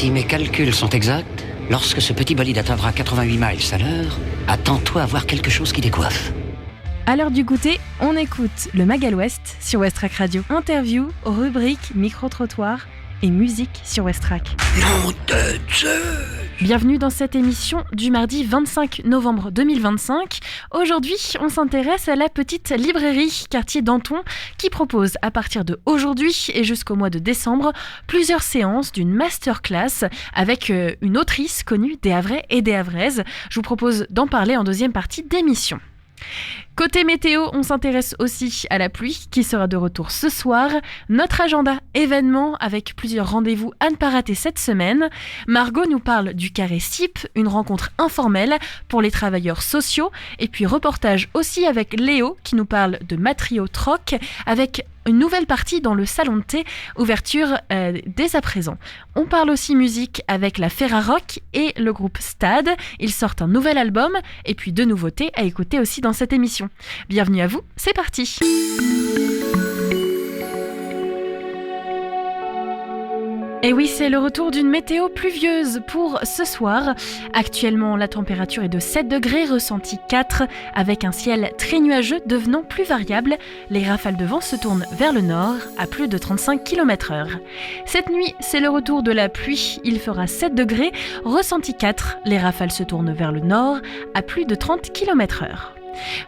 Si mes calculs sont exacts, lorsque ce petit bolide atteindra 88 miles à l'heure, attends-toi à voir quelque chose qui décoiffe. À l'heure du goûter, on écoute le Magal West sur Westrack Radio. Interview, rubrique, micro-trottoir et musique sur Westrack. Nom de Dieu! Bienvenue dans cette émission du mardi 25 novembre 2025. Aujourd'hui, on s'intéresse à la petite librairie Quartier Danton qui propose à partir de aujourd'hui et jusqu'au mois de décembre plusieurs séances d'une masterclass avec une autrice connue des Havrais et des Havraises. Je vous propose d'en parler en deuxième partie d'émission. Côté météo, on s'intéresse aussi à la pluie qui sera de retour ce soir. Notre agenda événements avec plusieurs rendez-vous à ne pas rater cette semaine. Margot nous parle du carré CIP, une rencontre informelle pour les travailleurs sociaux. Et puis reportage aussi avec Léo qui nous parle de Matrio Troc avec une nouvelle partie dans le salon de thé, ouverture dès à présent. On parle aussi musique avec la Ferrarock et le groupe Stade. Ils sortent un nouvel album et puis deux nouveautés à écouter aussi dans cette émission. Bienvenue à vous, c'est parti. Et oui, c'est le retour d'une météo pluvieuse pour ce soir. Actuellement, la température est de 7 degrés, ressenti 4, avec un ciel très nuageux devenant plus variable. Les rafales de vent se tournent vers le nord à plus de 35 km/h. Cette nuit, c'est le retour de la pluie. Il fera 7 degrés, ressenti 4. Les rafales se tournent vers le nord à plus de 30 km/h.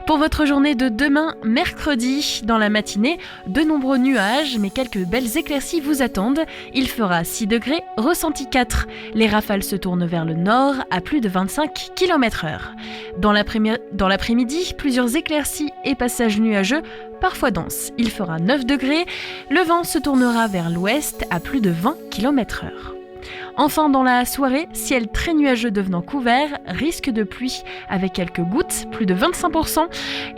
Pour votre journée de demain, mercredi, dans la matinée, de nombreux nuages, mais quelques belles éclaircies vous attendent. Il fera 6 degrés, ressenti 4. Les rafales se tournent vers le nord à plus de 25 km/h. Dans l'après-midi, plusieurs éclaircies et passages nuageux, parfois denses. Il fera 9 degrés. Le vent se tournera vers l'ouest à plus de 20 km/h. Enfin, dans la soirée, ciel très nuageux devenant couvert, risque de pluie avec quelques gouttes, plus de 25%.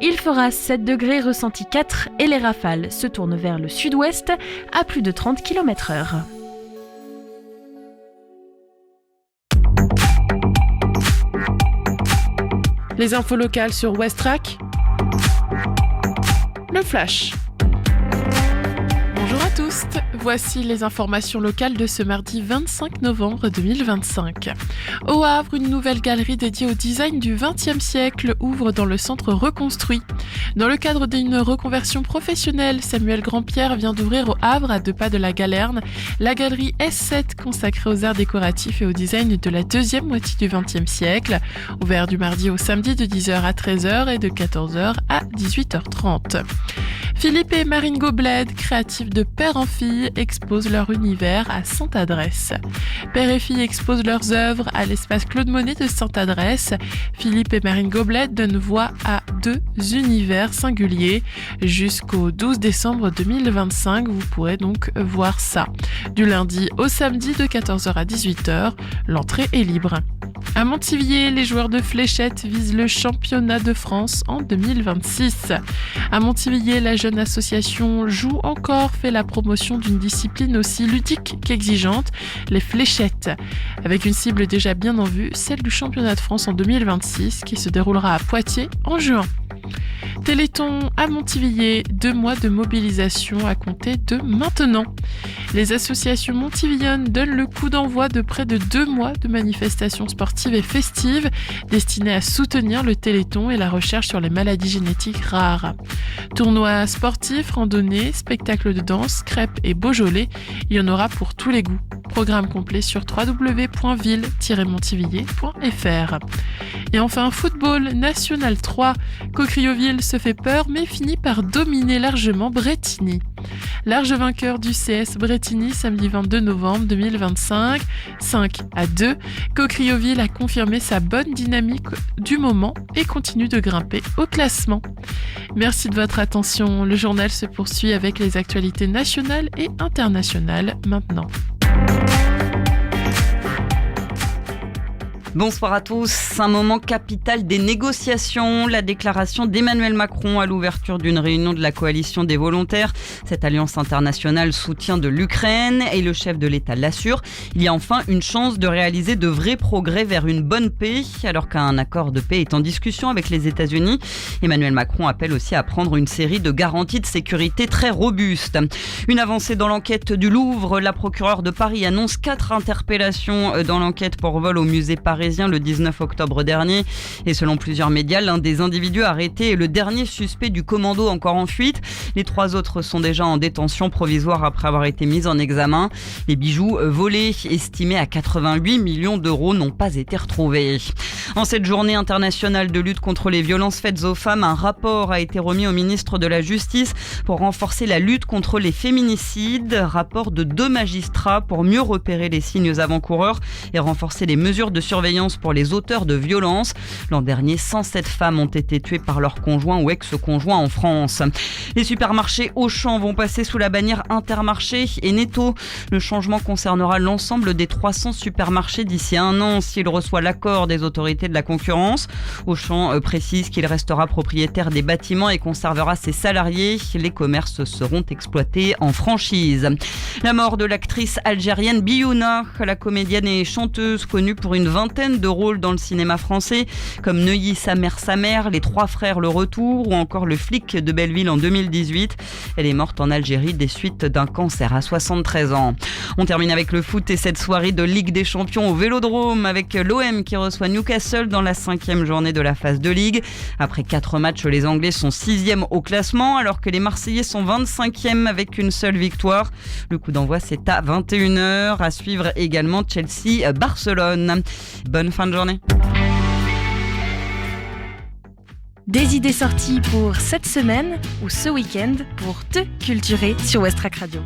Il fera 7 degrés, ressenti 4 et les rafales se tournent vers le sud-ouest à plus de 30 km/h. Les infos locales sur Westrack. Le Flash. Bonjour à tous, voici les informations locales de ce mardi 25 novembre 2025. Au Havre, une nouvelle galerie dédiée au design du XXe siècle ouvre dans le centre reconstruit. Dans le cadre d'une reconversion professionnelle, Samuel Grandpierre vient d'ouvrir au Havre, à 2 pas de la Galerne, la galerie S7 consacrée aux arts décoratifs et au design de la deuxième moitié du XXe siècle, ouvert du mardi au samedi de 10h à 13h et de 14h à 18h30. Philippe et Marine Gobled, créatifs de père en fille, exposent leur univers à Sainte-Adresse. Père et fille exposent leurs œuvres à l'espace Claude Monet de Sainte-Adresse. Philippe et Marine Gobled donnent voix à 2 univers singuliers. Jusqu'au 12 décembre 2025, vous pourrez donc voir ça. Du lundi au samedi de 14h à 18h, l'entrée est libre. À Montivier, les joueurs de fléchettes visent le championnat de France en 2026. À Montivier, la jeune association Joue encore fait la promotion d'une discipline aussi ludique qu'exigeante, les fléchettes. Avec une cible déjà bien en vue, celle du championnat de France en 2026 qui se déroulera à Poitiers en juin. Téléthon à Montivier, 2 mois de mobilisation à compter de maintenant. Les associations montivillonnes donnent le coup d'envoi de près de 2 mois de manifestations sportives et festives destinées à soutenir le Téléthon et la recherche sur les maladies génétiques rares. Tournois sportifs, randonnées, spectacles de danse, crêpes et Beaujolais, il y en aura pour tous les goûts. Programme complet sur www.ville-montivilliers.fr. Et enfin, football, National 3. Cocrioville se fait peur mais finit par dominer largement Brétigny. Large vainqueur du CS Brétigny samedi 22 novembre 2025, 5-2. Cocrioville a confirmé sa bonne dynamique du moment et continue de grimper au classement. Merci de votre attention. Le journal se poursuit avec les actualités nationales et internationales maintenant. Bonsoir à tous. Un moment capital des négociations. La déclaration d'Emmanuel Macron à l'ouverture d'une réunion de la coalition des volontaires. Cette alliance internationale soutien de l'Ukraine et le chef de l'État l'assure. Il y a enfin une chance de réaliser de vrais progrès vers une bonne paix. Alors qu'un accord de paix est en discussion avec les États-Unis, Emmanuel Macron appelle aussi à prendre une série de garanties de sécurité très robustes. Une avancée dans l'enquête du Louvre. La procureure de Paris annonce 4 interpellations dans l'enquête pour vol au musée parisien le 19 octobre dernier. Et selon plusieurs médias, l'un des individus arrêtés est le dernier suspect du commando encore en fuite. Les 3 autres sont déjà en détention provisoire après avoir été mis en examen. Les bijoux volés, estimés à 88 millions d'euros, n'ont pas été retrouvés. En cette journée internationale de lutte contre les violences faites aux femmes, un rapport a été remis au ministre de la Justice pour renforcer la lutte contre les féminicides. Rapport de 2 magistrats pour mieux repérer les signes avant-coureurs et renforcer les mesures de surveillance pour les auteurs de violences. L'an dernier, 107 femmes ont été tuées par leur conjoint ou ex-conjoint en France. Les supermarchés Auchan vont passer sous la bannière Intermarché et Netto. Le changement concernera l'ensemble des 300 supermarchés d'ici 1 an s'il reçoit l'accord des autorités de la concurrence. Auchan précise qu'il restera propriétaire des bâtiments et conservera ses salariés. Les commerces seront exploités en franchise. La mort de l'actrice algérienne Biouna, la comédienne et chanteuse connue pour une vingtaine de rôles dans le cinéma français, comme Neuilly, sa mère, Les 3 frères, Le Retour ou encore Le flic de Belleville en 2018. Elle est morte en Algérie des suites d'un cancer à 73 ans. On termine avec le foot et cette soirée de Ligue des Champions au Vélodrome avec l'OM qui reçoit Newcastle dans la 5e journée de la phase de Ligue. Après 4 matchs, les Anglais sont 6e au classement alors que les Marseillais sont 25e avec une seule victoire. Le coup d'envoi c'est à 21h. À suivre également Chelsea-Barcelone. Bonne fin de journée. Des idées sorties pour cette semaine ou ce week-end pour te culturer sur Westrack Radio.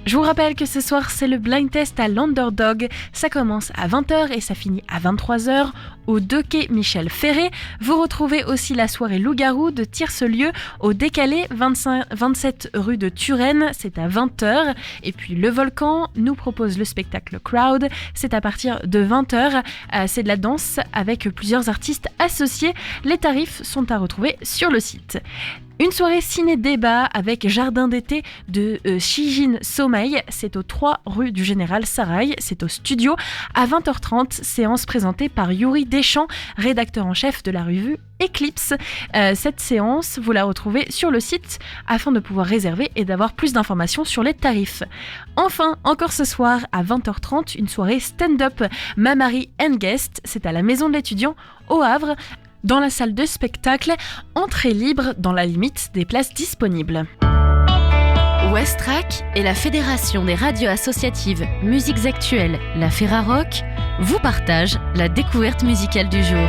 Je vous rappelle que ce soir, c'est le blind test à l'Underdog. Ça commence à 20h et ça finit à 23h au 2 quai Michel Ferré. Vous retrouvez aussi la soirée Loup-Garou de Tiercelieu au Décalé 27 rue de Turenne. C'est à 20h. Et puis le Volcan nous propose le spectacle Crowd. C'est à partir de 20h. C'est de la danse avec plusieurs artistes associés. Les tarifs sont à retrouver sur le site. Une soirée ciné-débat avec Jardin d'été de Shijin Sommeil. C'est au 3 rue du Général Saraï. C'est au studio à 20h30. Séance présentée par Yuri Deschamps, rédacteur en chef de la revue Eclipse. Cette séance, vous la retrouvez sur le site afin de pouvoir réserver et d'avoir plus d'informations sur les tarifs. Enfin, encore ce soir à 20h30, une soirée stand-up Mamari and Guest. C'est à la Maison de l'Étudiant au Havre. Dans la salle de spectacle, entrée libre dans la limite des places disponibles. Westrack et la Fédération des radios associatives Musiques Actuelles, la Ferrarock, vous partagent la découverte musicale du jour.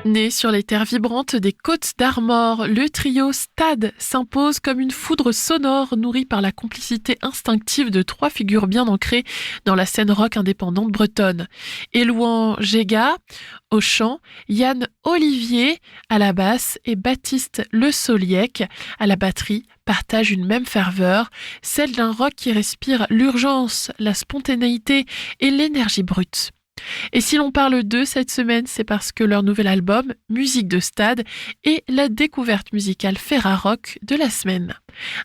Né sur les terres vibrantes des Côtes d'Armor, le trio Stade s'impose comme une foudre sonore nourrie par la complicité instinctive de 3 figures bien ancrées dans la scène rock indépendante bretonne. Élouan Géga au chant, Yann Olivier à la basse et Baptiste Le Soliec à la batterie partagent une même ferveur, celle d'un rock qui respire l'urgence, la spontanéité et l'énergie brute. Et si l'on parle d'eux cette semaine, c'est parce que leur nouvel album, Musique de Stade, est la découverte musicale Ferrarock de la semaine.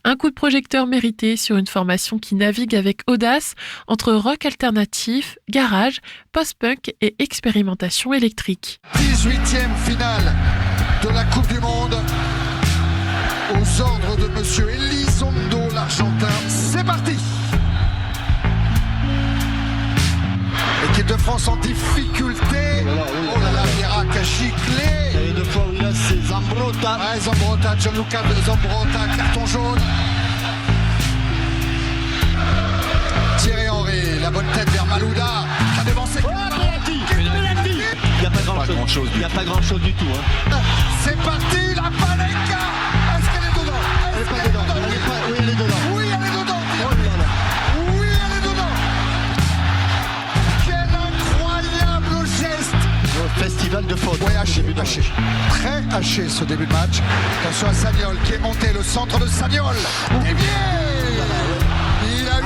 Un coup de projecteur mérité sur une formation qui navigue avec audace entre rock alternatif, garage, post-punk et expérimentation électrique. 18e finale de la Coupe du Monde aux ordres de Monsieur Elizondo l'Argentin. C'est parti! Équipe de France en difficulté. Oh là là, Vieira qui a giclé. Et 2 fois où là c'est Zambrotta. Ouais, Zambrotta, Gianluca Zambrotta, carton jaune. Thierry Henry, la bonne tête vers Malouda. Qui a devancé. Il n'y a pas grand chose du tout. Hein. C'est parti, la Panenka. Est-ce qu'elle est dedans? Elle n'est pas dedans. Oui, elle est dedans. Oui, elle est dedans. Oh là là. Oui, elle est dedans. Quel incroyable geste. Festival de faute. Oui, haché. Très haché ce début de match. Attention à Sagnol qui est monté, le centre de Sagnol. Et bien, il a eu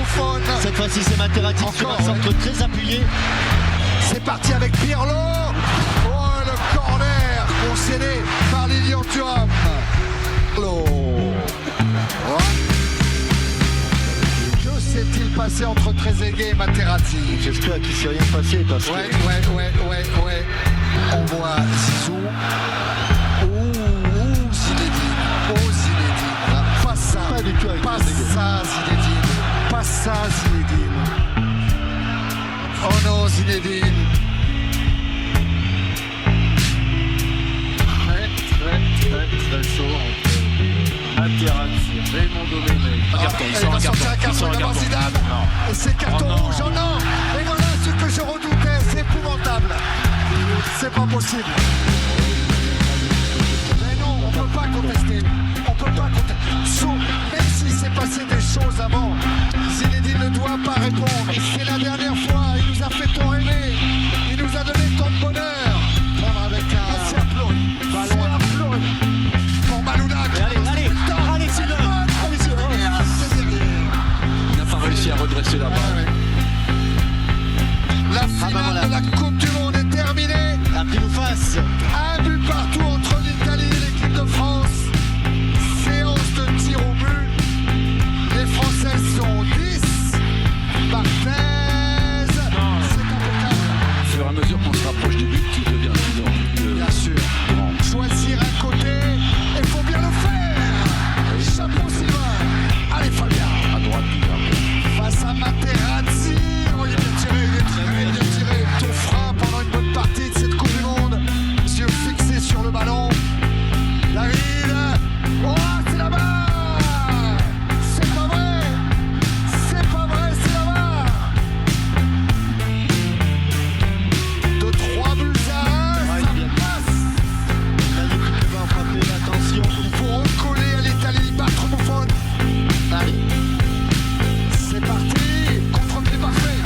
Buffon. Cette fois-ci, c'est Materazzi sur un centre très appuyé. C'est parti avec Pirlo. Oh, le corner concédé par Lilian Thuram. Que s'est-il passé entre Trezeguet et Materazzi? J'espère qu'il ne s'est rien passé parce que... Ouais. On voit Zizou. Zinedine. Pas ça. Pas du tout avec Trezeguet. Pas ça, Zinedine. Oh non, Zinedine. Très chaud entre Materazzi, Raymond Domenech. Il va sortir un carton devant Zidane. Et c'est carton rouge. Oh non. Et voilà ce que je redoutais. C'est épouvantable. C'est pas possible. Mais non, on peut pas contester. Même s'il s'est passé des choses avant, Zinedine ne doit pas répondre. C'est la dernière fois. Il nous a fait tant rêver. Il nous a donné tant de bonheur. Prendre avec un... C'est à pleurer. Ballon à pleurer. Pour Malounak. Allez, c'est là. Il n'a pas réussi à redresser la balle. La finale de la Coupe du Monde est terminée. Un pile ou face. Un but partout entre l'Italie et l'équipe de France. Séance de tir au but. Les Français sont 10. Barthez. C'est impeccable. Au fur et à mesure qu'on se rapproche du but, il devient de plus en plus Bien sûr. grand. Choisir un côté, il faut bien le faire. Chapeau Sylvain. Allez Fabien. À droite, Face à Materazzi. Oh, il est bien tiré. Ton frein pendant une bonne partie de cette Coupe du Monde. Yeux fixés sur le ballon. David. Oh, c'est là-bas. C'est pas vrai, c'est là-bas. De 3 buts à 1, ça passe. L'équipe va frapper, attention. Il faut recoller à l'Italie, battre Buffon. Allez. C'est parti, contre-pied parfait.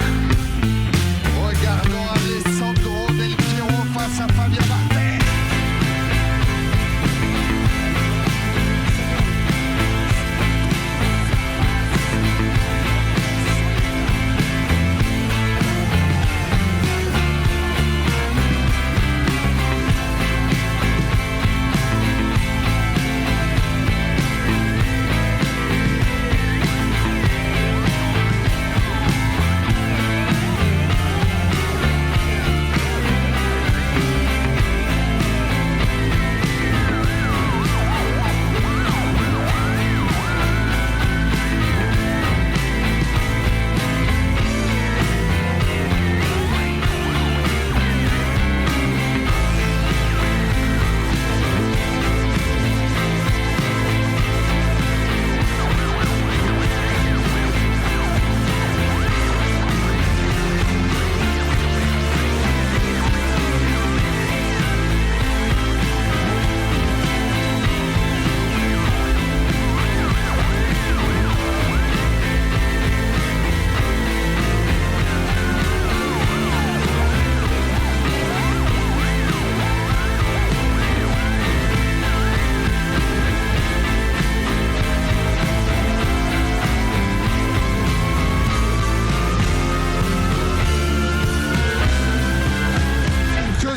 Regardons Alessandro Del Piero face à Fabien Barthez.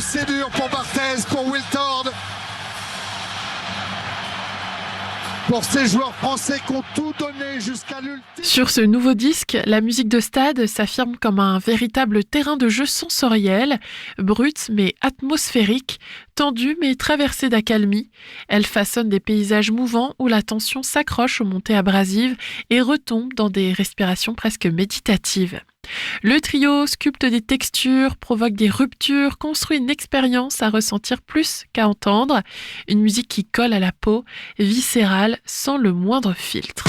C'est dur pour Barthez, pour Wiltord, pour ces joueurs français qui ont tout donné jusqu'à l'ultime. Sur ce nouveau disque, la musique de stade s'affirme comme un véritable terrain de jeu sensoriel, brut mais atmosphérique, tendu mais traversé d'accalmie. Elle façonne des paysages mouvants où la tension s'accroche aux montées abrasives et retombe dans des respirations presque méditatives. Le trio sculpte des textures, provoque des ruptures, construit une expérience à ressentir plus qu'à entendre, une musique qui colle à la peau, viscérale, sans le moindre filtre.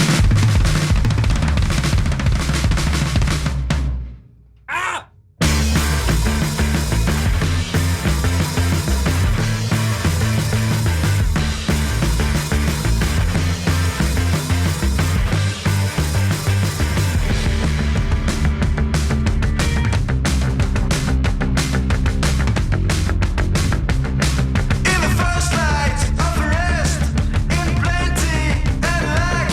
In the first light of the rest, in plenty and lack,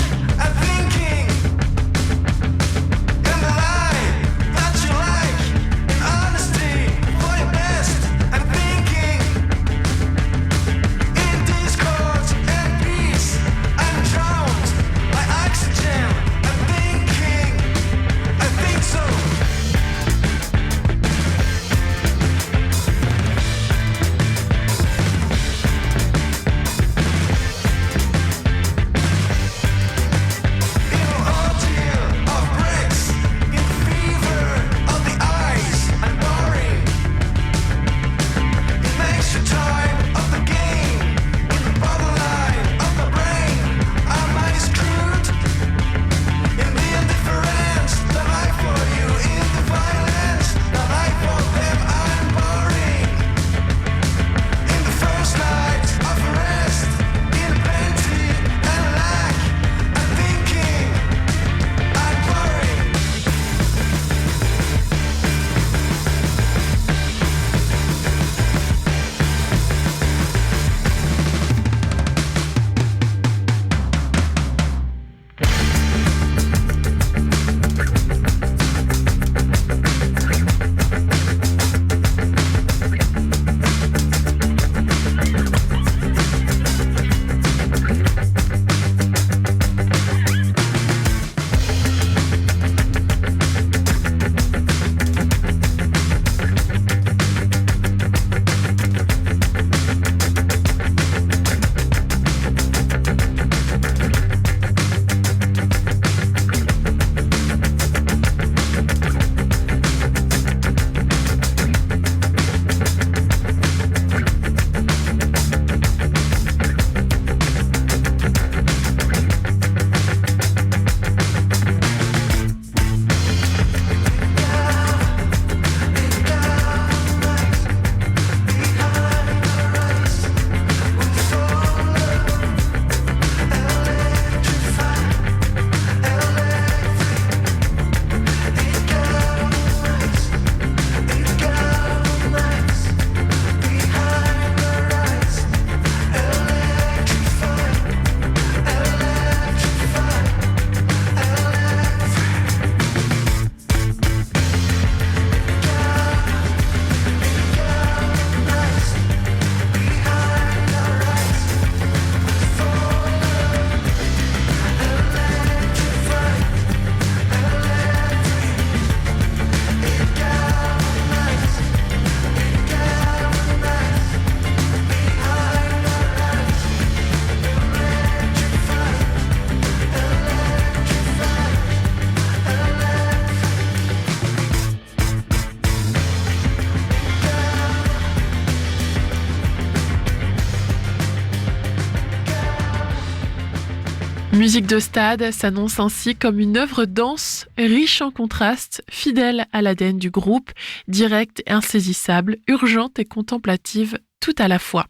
Musique de stade s'annonce ainsi comme une œuvre dense, riche en contrastes, fidèle à l'ADN du groupe, directe et insaisissable, urgente et contemplative, tout à la fois.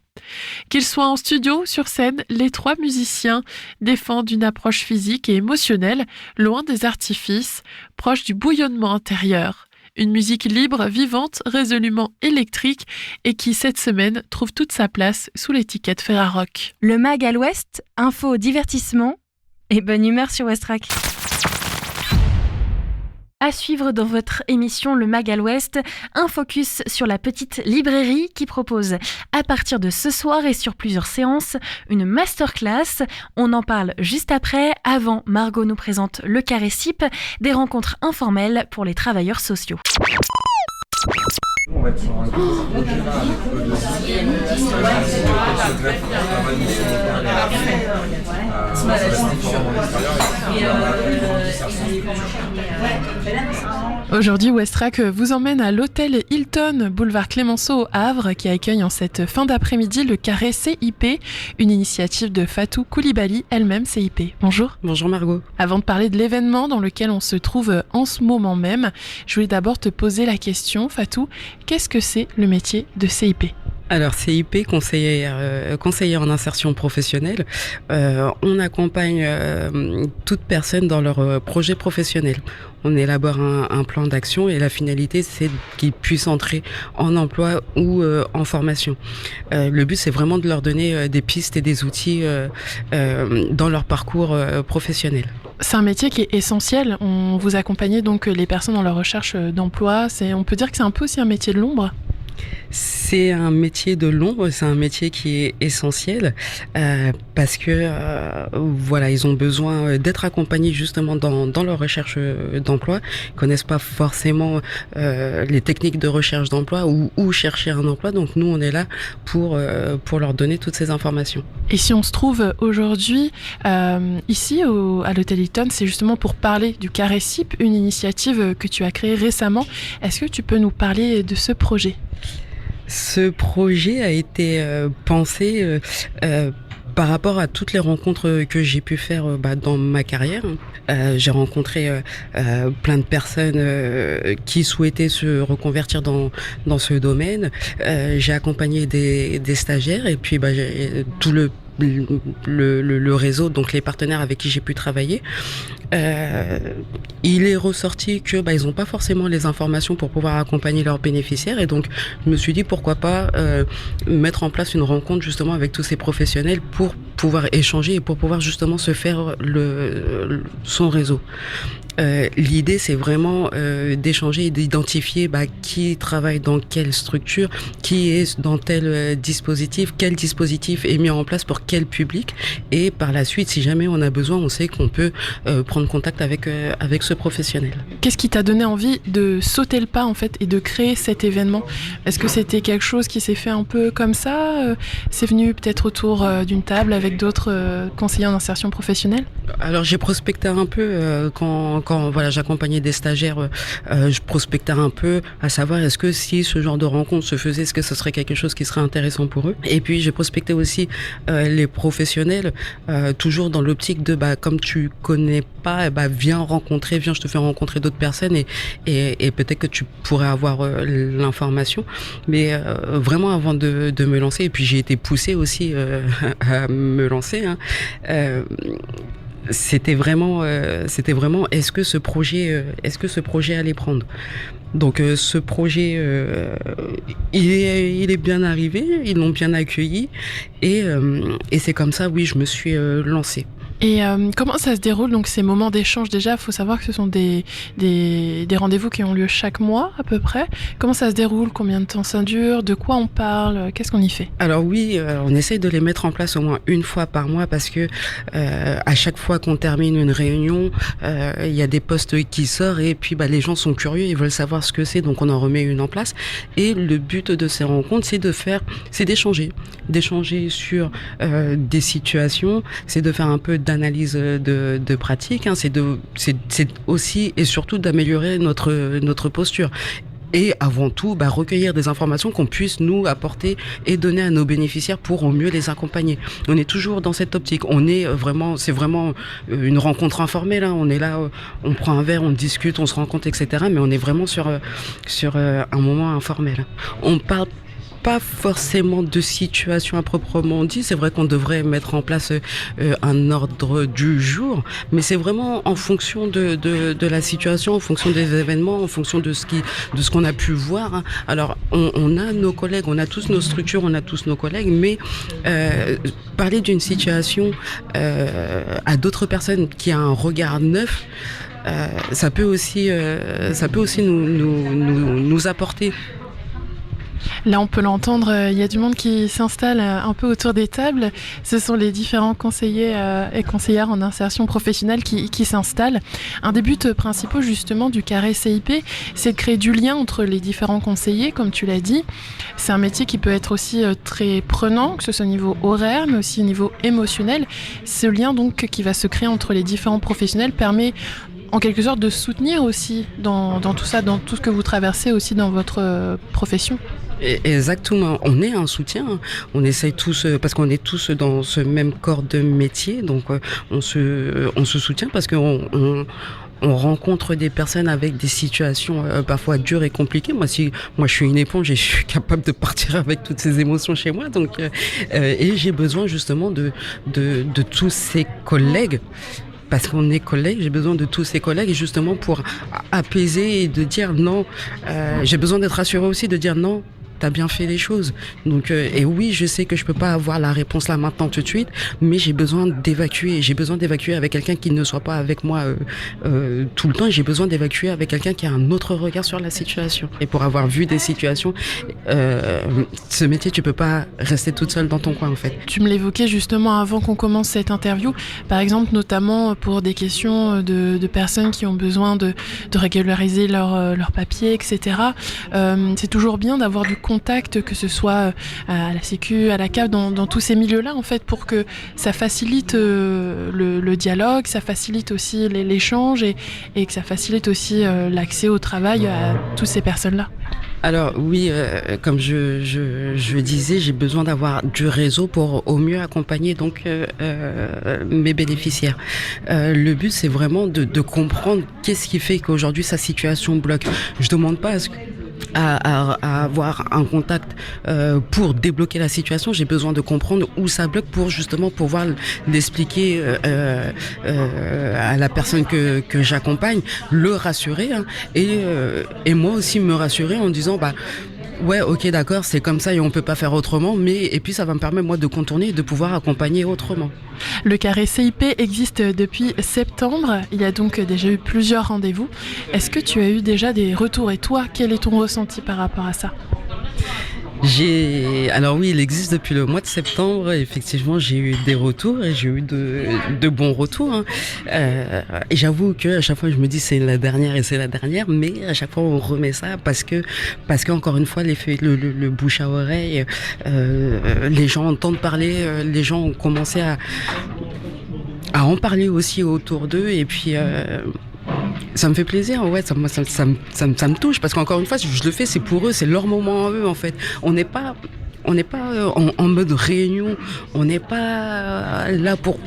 Qu'ils soient en studio ou sur scène, les 3 musiciens défendent une approche physique et émotionnelle, loin des artifices, proche du bouillonnement intérieur. Une musique libre, vivante, résolument électrique et qui, cette semaine, trouve toute sa place sous l'étiquette Ferrarock. Le MAG à l'Ouest, info, divertissement et bonne humeur sur Westrack. À suivre dans votre émission Le Mag à l'Ouest, un focus sur la petite librairie qui propose à partir de ce soir et sur plusieurs séances une masterclass. On en parle juste après. Avant, Margot nous présente le Carré CIP, des rencontres informelles pour les travailleurs sociaux. On va être sur un projet là avec peu de Aujourd'hui, Westrack vous emmène à l'hôtel Hilton, boulevard Clémenceau au Havre, qui accueille en cette fin d'après-midi le Carré CIP, une initiative de Fatou Koulibaly, elle-même CIP. Bonjour. Bonjour Margot. Avant de parler de l'événement dans lequel on se trouve en ce moment même, je voulais d'abord te poser la question, Fatou, qu'est-ce que c'est le métier de CIP ? Alors CIP, conseiller en insertion professionnelle, on accompagne toute personne dans leur projet professionnel. On élabore un plan d'action et la finalité, c'est qu'ils puissent entrer en emploi ou en formation. Le but, c'est vraiment de leur donner des pistes et des outils dans leur parcours professionnel. C'est un métier qui est essentiel. On vous accompagnez donc les personnes dans leur recherche d'emploi. On peut dire que c'est un peu aussi un métier de l'ombre. C'est un métier de l'ombre, c'est un métier qui est essentiel parce que voilà, ils ont besoin d'être accompagnés justement dans leur recherche d'emploi. Ils connaissent pas forcément les techniques de recherche d'emploi ou où chercher un emploi. Donc nous, on est là pour leur donner toutes ces informations. Et si on se trouve aujourd'hui ici à l'hôtel Hilton, c'est justement pour parler du Carré CIP, une initiative que tu as créée récemment. Est-ce que tu peux nous parler de ce projet ? Ce projet a été pensé par rapport à toutes les rencontres que j'ai pu faire dans ma carrière. J'ai rencontré plein de personnes qui souhaitaient se reconvertir dans ce domaine. J'ai accompagné des stagiaires et puis j'ai tout le réseau, donc les partenaires avec qui j'ai pu travailler. Il est ressorti que ils n'ont pas forcément les informations pour pouvoir accompagner leurs bénéficiaires et donc je me suis dit pourquoi pas mettre en place une rencontre justement avec tous ces professionnels pour pouvoir échanger et pour pouvoir justement se faire son réseau. L'idée, c'est vraiment d'échanger et d'identifier qui travaille dans quelle structure, qui est dans tel dispositif, quel dispositif est mis en place pour quel public. Et par la suite, si jamais on a besoin, on sait qu'on peut prendre contact avec ce professionnel. Qu'est-ce qui t'a donné envie de sauter le pas en fait et de créer cet événement ? Est-ce que c'était quelque chose qui s'est fait un peu comme ça ? C'est venu peut-être autour d'une table avec d'autres conseillers en insertion professionnelle ? Alors j'ai prospecté un peu quand voilà, j'accompagnais des stagiaires, je prospectais un peu à savoir est-ce que si ce genre de rencontre se faisait, est-ce que ce serait quelque chose qui serait intéressant pour eux. Et puis j'ai prospecté aussi les professionnels, toujours dans l'optique de comme tu connais pas, viens, je te fais rencontrer d'autres personnes et peut-être que tu pourrais avoir l'information. Mais vraiment avant de me lancer, et puis j'ai été poussée aussi à me lancer, c'était vraiment est-ce que ce projet allait prendre. Donc ce projet il est bien arrivé, ils l'ont bien accueilli et c'est comme ça je me suis lancée. Et comment ça se déroule donc ces moments d'échange? Déjà, il faut savoir que ce sont des rendez-vous qui ont lieu chaque mois à peu près. Comment ça se déroule? Combien de temps ça dure? De quoi on parle? Qu'est-ce qu'on y fait? Alors oui, on essaye de les mettre en place au moins une fois par mois parce que à chaque fois qu'on termine une réunion, il y a des postes qui sortent et puis les gens sont curieux, ils veulent savoir ce que c'est, donc on en remet une en place. Et le but de ces rencontres, c'est d'échanger sur des situations, c'est de faire un peu d'analyse de pratique, c'est aussi et surtout d'améliorer notre posture. et avant tout, recueillir des informations qu'on puisse nous apporter et donner à nos bénéficiaires pour au mieux les accompagner. On est toujours dans cette optique. C'est vraiment une rencontre informelle. On est là, on prend un verre, on discute, on se rencontre, etc. Mais on est vraiment sur un moment informel. On parle pas forcément de situation à proprement dit. C'est vrai qu'on devrait mettre en place un ordre du jour, mais c'est vraiment en fonction de la situation, en fonction des événements, en fonction de ce qu'on a pu voir. Alors, on a nos collègues, on a tous nos structures, on a tous nos collègues, mais parler d'une situation à d'autres personnes qui a un regard neuf, ça peut aussi nous apporter. Là, on peut l'entendre, il y a du monde qui s'installe un peu autour des tables. Ce sont les différents conseillers et conseillères en insertion professionnelle qui s'installent. Un des buts principaux, justement, du carré CIP, c'est de créer du lien entre les différents conseillers, comme tu l'as dit. C'est un métier qui peut être aussi très prenant, que ce soit au niveau horaire, mais aussi au niveau émotionnel. Ce lien, donc, qui va se créer entre les différents professionnels permet en quelque sorte de soutenir aussi dans tout ça, dans tout ce que vous traversez aussi dans votre profession. Exactement, on est un soutien, on essaye tous, parce qu'on est tous dans ce même corps de métier, donc on se soutient parce qu'on rencontre des personnes avec des situations parfois dures et compliquées. Moi, je suis une éponge et je suis capable de partir avec toutes ces émotions chez moi, donc et j'ai besoin justement de tous ces collègues. Parce qu'on est collègues, j'ai besoin de tous ces collègues justement pour apaiser et de dire non. J'ai besoin d'être rassuré aussi, de dire non. T'as bien fait les choses. Donc, et oui, je sais que je peux pas avoir la réponse là maintenant tout de suite, mais j'ai besoin d'évacuer. J'ai besoin d'évacuer avec quelqu'un qui ne soit pas avec moi tout le temps. J'ai besoin d'évacuer avec quelqu'un qui a un autre regard sur la situation. Et pour avoir vu des situations, ce métier, tu peux pas rester toute seule dans ton coin en fait. Tu me l'évoquais justement avant qu'on commence cette interview, par exemple notamment pour des questions de personnes qui ont besoin de régulariser leurs papiers, etc. C'est toujours bien d'avoir du contact, que ce soit à la Sécu, à la CAF, dans tous ces milieux-là, en fait, pour que ça facilite le dialogue, ça facilite aussi l'échange et que ça facilite aussi l'accès au travail à toutes ces personnes-là. Alors oui, comme je disais, j'ai besoin d'avoir du réseau pour au mieux accompagner donc mes bénéficiaires. Le but, c'est vraiment de comprendre qu'est-ce qui fait qu'aujourd'hui sa situation bloque. Je demande pas à avoir un contact pour débloquer la situation. J'ai besoin de comprendre où ça bloque pour justement pouvoir l'expliquer à la personne que j'accompagne, le rassurer et moi aussi me rassurer en disant ouais, ok, d'accord, c'est comme ça et on peut pas faire autrement, et puis ça va me permettre moi de contourner et de pouvoir accompagner autrement. Le carré CIP existe depuis septembre, il y a donc déjà eu plusieurs rendez-vous. Est-ce que tu as eu déjà des retours et toi, quel est ton ressenti par rapport à ça ? Alors oui, il existe depuis le mois de septembre. Effectivement, j'ai eu des retours et j'ai eu de bons retours. Et j'avoue que à chaque fois, je me dis c'est la dernière, mais à chaque fois on remet ça parce que encore une fois, le bouche à oreille, les gens entendent parler, les gens ont commencé à en parler aussi autour d'eux et puis. Ça me fait plaisir, ouais, ça me touche parce qu'encore une fois, je le fais, c'est pour eux, c'est leur moment à eux en fait. On n'est pas en mode réunion, on n'est pas là pour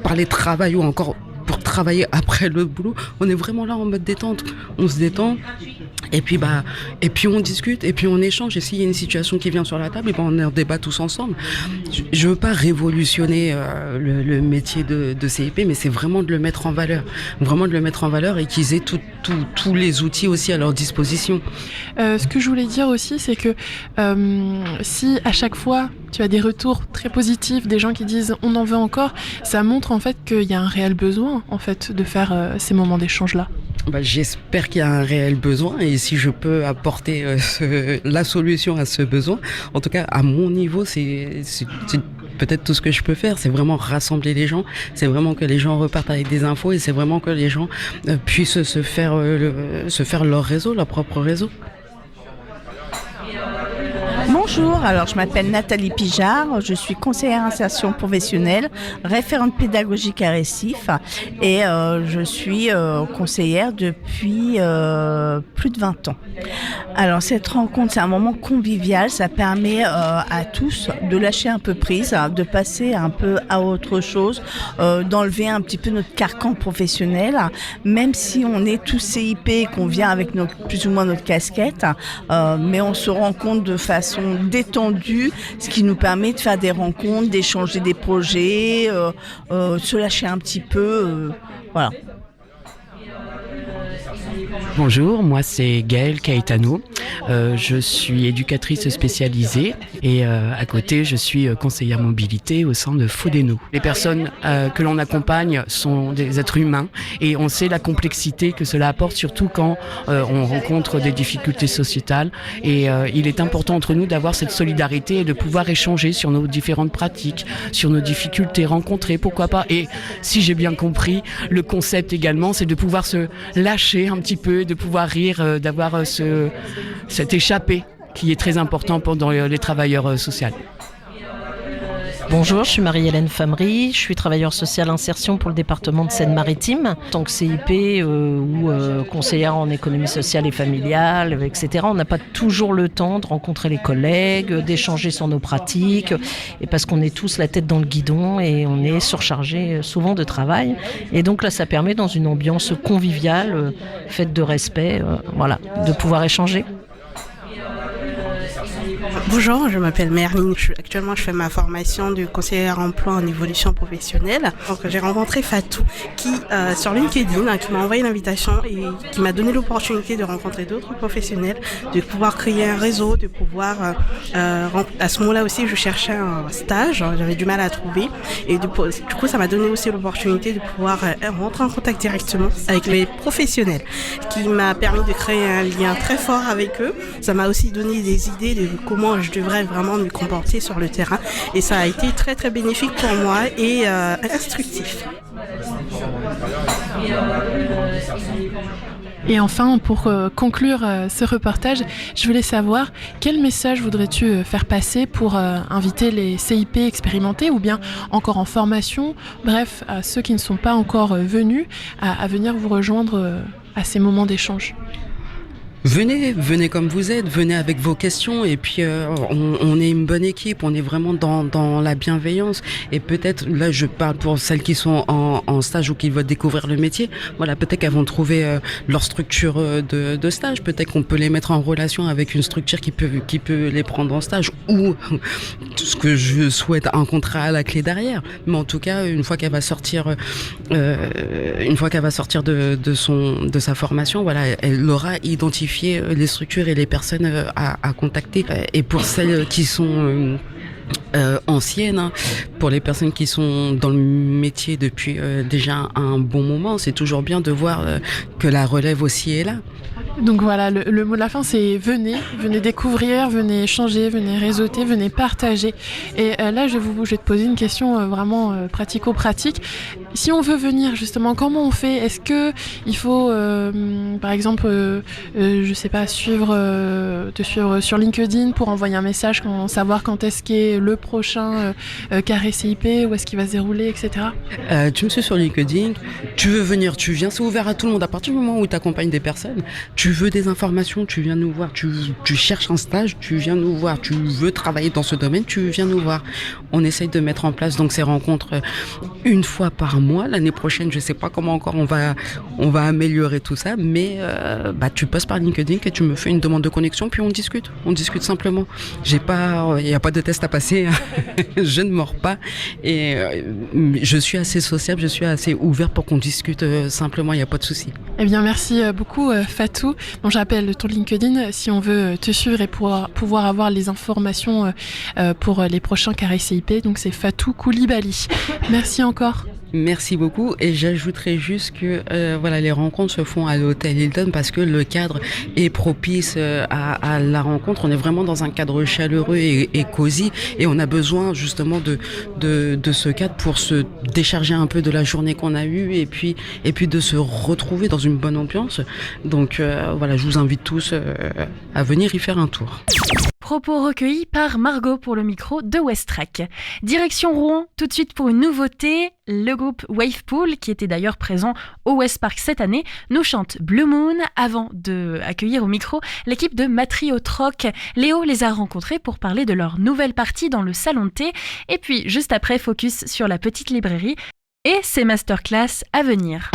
parler travail ou encore pour travailler après le boulot. On est vraiment là en mode détente. On se détend et puis on discute et puis on échange. Et s'il y a une situation qui vient sur la table, et on en débat tous ensemble. Je veux pas révolutionner le métier de CIP, mais c'est vraiment de le mettre en valeur et qu'ils aient tous les outils aussi à leur disposition. Ce que je voulais dire aussi, c'est que si à chaque fois tu as des retours très positifs, des gens qui disent on en veut encore, ça montre en fait qu'il y a un réel besoin en fait de faire ces moments d'échange là. J'espère qu'il y a un réel besoin et si je peux apporter la solution à ce besoin, en tout cas à mon niveau, c'est peut-être tout ce que je peux faire, c'est vraiment rassembler les gens, c'est vraiment que les gens repartent avec des infos et c'est vraiment que les gens puissent se faire leur réseau, leur propre réseau. Bonjour, alors je m'appelle Nathalie Pijard, je suis conseillère insertion professionnelle, référente pédagogique à Récif et je suis conseillère depuis plus de 20 ans. Alors cette rencontre, c'est un moment convivial, ça permet à tous de lâcher un peu prise, de passer un peu à autre chose, d'enlever un petit peu notre carcan professionnel, même si on est tous CIP et qu'on vient avec plus ou moins notre casquette, mais on se rencontre de façon détendue, ce qui nous permet de faire des rencontres, d'échanger des projets, se lâcher un petit peu, voilà. Bonjour, moi c'est Gaëlle Caetano, je suis éducatrice spécialisée et à côté je suis conseillère mobilité au sein de Fodeno. Les personnes que l'on accompagne sont des êtres humains et on sait la complexité que cela apporte, surtout quand on rencontre des difficultés sociétales et il est important entre nous d'avoir cette solidarité et de pouvoir échanger sur nos différentes pratiques, sur nos difficultés rencontrées, pourquoi pas. Et si j'ai bien compris, le concept également c'est de pouvoir se lâcher un petit peu, de pouvoir rire, d'avoir cet échappé qui est très important dans les travailleurs sociaux. Bonjour, je suis Marie-Hélène Famery, je suis travailleure sociale insertion pour le département de Seine-Maritime. En tant que CIP ou conseillère en économie sociale et familiale, etc., on n'a pas toujours le temps de rencontrer les collègues, d'échanger sur nos pratiques, et parce qu'on est tous la tête dans le guidon et on est surchargé souvent de travail. Et donc là, ça permet dans une ambiance conviviale, faite de respect, de pouvoir échanger. Bonjour, je m'appelle Merline. Actuellement, je fais ma formation de conseillère emploi en évolution professionnelle. Donc, j'ai rencontré Fatou qui, sur LinkedIn, qui m'a envoyé l'invitation et qui m'a donné l'opportunité de rencontrer d'autres professionnels, de pouvoir créer un réseau, de pouvoir... à ce moment-là aussi, je cherchais un stage, j'avais du mal à trouver. Et du coup, ça m'a donné aussi l'opportunité de pouvoir rentrer en contact directement avec les professionnels, qui m'a permis de créer un lien très fort avec eux. Ça m'a aussi donné des idées de comment je devrais vraiment me comporter sur le terrain. Et ça a été très très bénéfique pour moi et instructif. Et enfin, pour conclure ce reportage, je voulais savoir quel message voudrais-tu faire passer pour inviter les CIP expérimentés ou bien encore en formation, bref, à ceux qui ne sont pas encore venus, à venir vous rejoindre à ces moments d'échange. Venez comme vous êtes, venez avec vos questions et puis on est une bonne équipe, on est vraiment dans la bienveillance et peut-être, là je parle pour celles qui sont en stage ou qui veulent découvrir le métier, voilà, peut-être qu'elles vont trouver leur structure de stage, peut-être qu'on peut les mettre en relation avec une structure qui peut les prendre en stage ou ce que je souhaite, un contrat à la clé derrière, mais en tout cas une fois qu'elle va sortir de sa formation, voilà, elle aura identifié les structures et les personnes à contacter. Et pour celles qui sont anciennes, pour les personnes qui sont dans le métier depuis déjà un bon moment, c'est toujours bien de voir que la relève aussi est là. Donc voilà, le mot de la fin c'est venez découvrir, venez échanger, venez réseauter, venez partager. Et là je vais te poser une question vraiment pratico-pratique. Si on veut venir justement, comment on fait ? Est-ce que il faut par exemple je sais pas, te suivre sur LinkedIn pour envoyer un message, savoir quand est-ce qu'est le prochain carré CIP, où est-ce qu'il va se dérouler, etc. Tu me suis sur LinkedIn, tu veux venir, tu viens, c'est ouvert à tout le monde. À partir du moment où tu accompagnes des personnes, tu veux des informations, tu viens nous voir, tu cherches un stage, tu viens nous voir, tu veux travailler dans ce domaine, tu viens nous voir. On essaye de mettre en place donc ces rencontres une fois par mois. L'année prochaine, je sais pas comment encore on va améliorer tout ça, mais tu passes par LinkedIn et tu me fais une demande de connexion, puis on discute simplement. Il n'y a pas de test à passer, je ne mords pas et je suis assez sociable, je suis assez ouvert pour qu'on discute simplement, il n'y a pas de souci. Eh bien merci beaucoup Fatou. Donc j'appelle ton LinkedIn si on veut te suivre et pouvoir avoir les informations pour les prochains carrés CIP. Donc c'est Fatou Koulibaly. Merci encore. Merci beaucoup et j'ajouterais juste que les rencontres se font à l'hôtel Hilton parce que le cadre est propice à la rencontre. On est vraiment dans un cadre chaleureux et cosy et on a besoin justement de ce cadre pour se décharger un peu de la journée qu'on a eue et puis de se retrouver dans une bonne ambiance. Donc je vous invite tous à venir y faire un tour. propos recueillis par Margot pour le micro de Westrack. Direction Rouen, tout de suite pour une nouveauté. Le groupe Wavepool, qui était d'ailleurs présent au West Park cette année, nous chante Blue Moon avant de accueillir au micro l'équipe de Matriotrock. Léo les a rencontrés pour parler de leur nouvelle partie dans le salon de thé. Et puis, juste après, focus sur la petite librairie et ses masterclass à venir.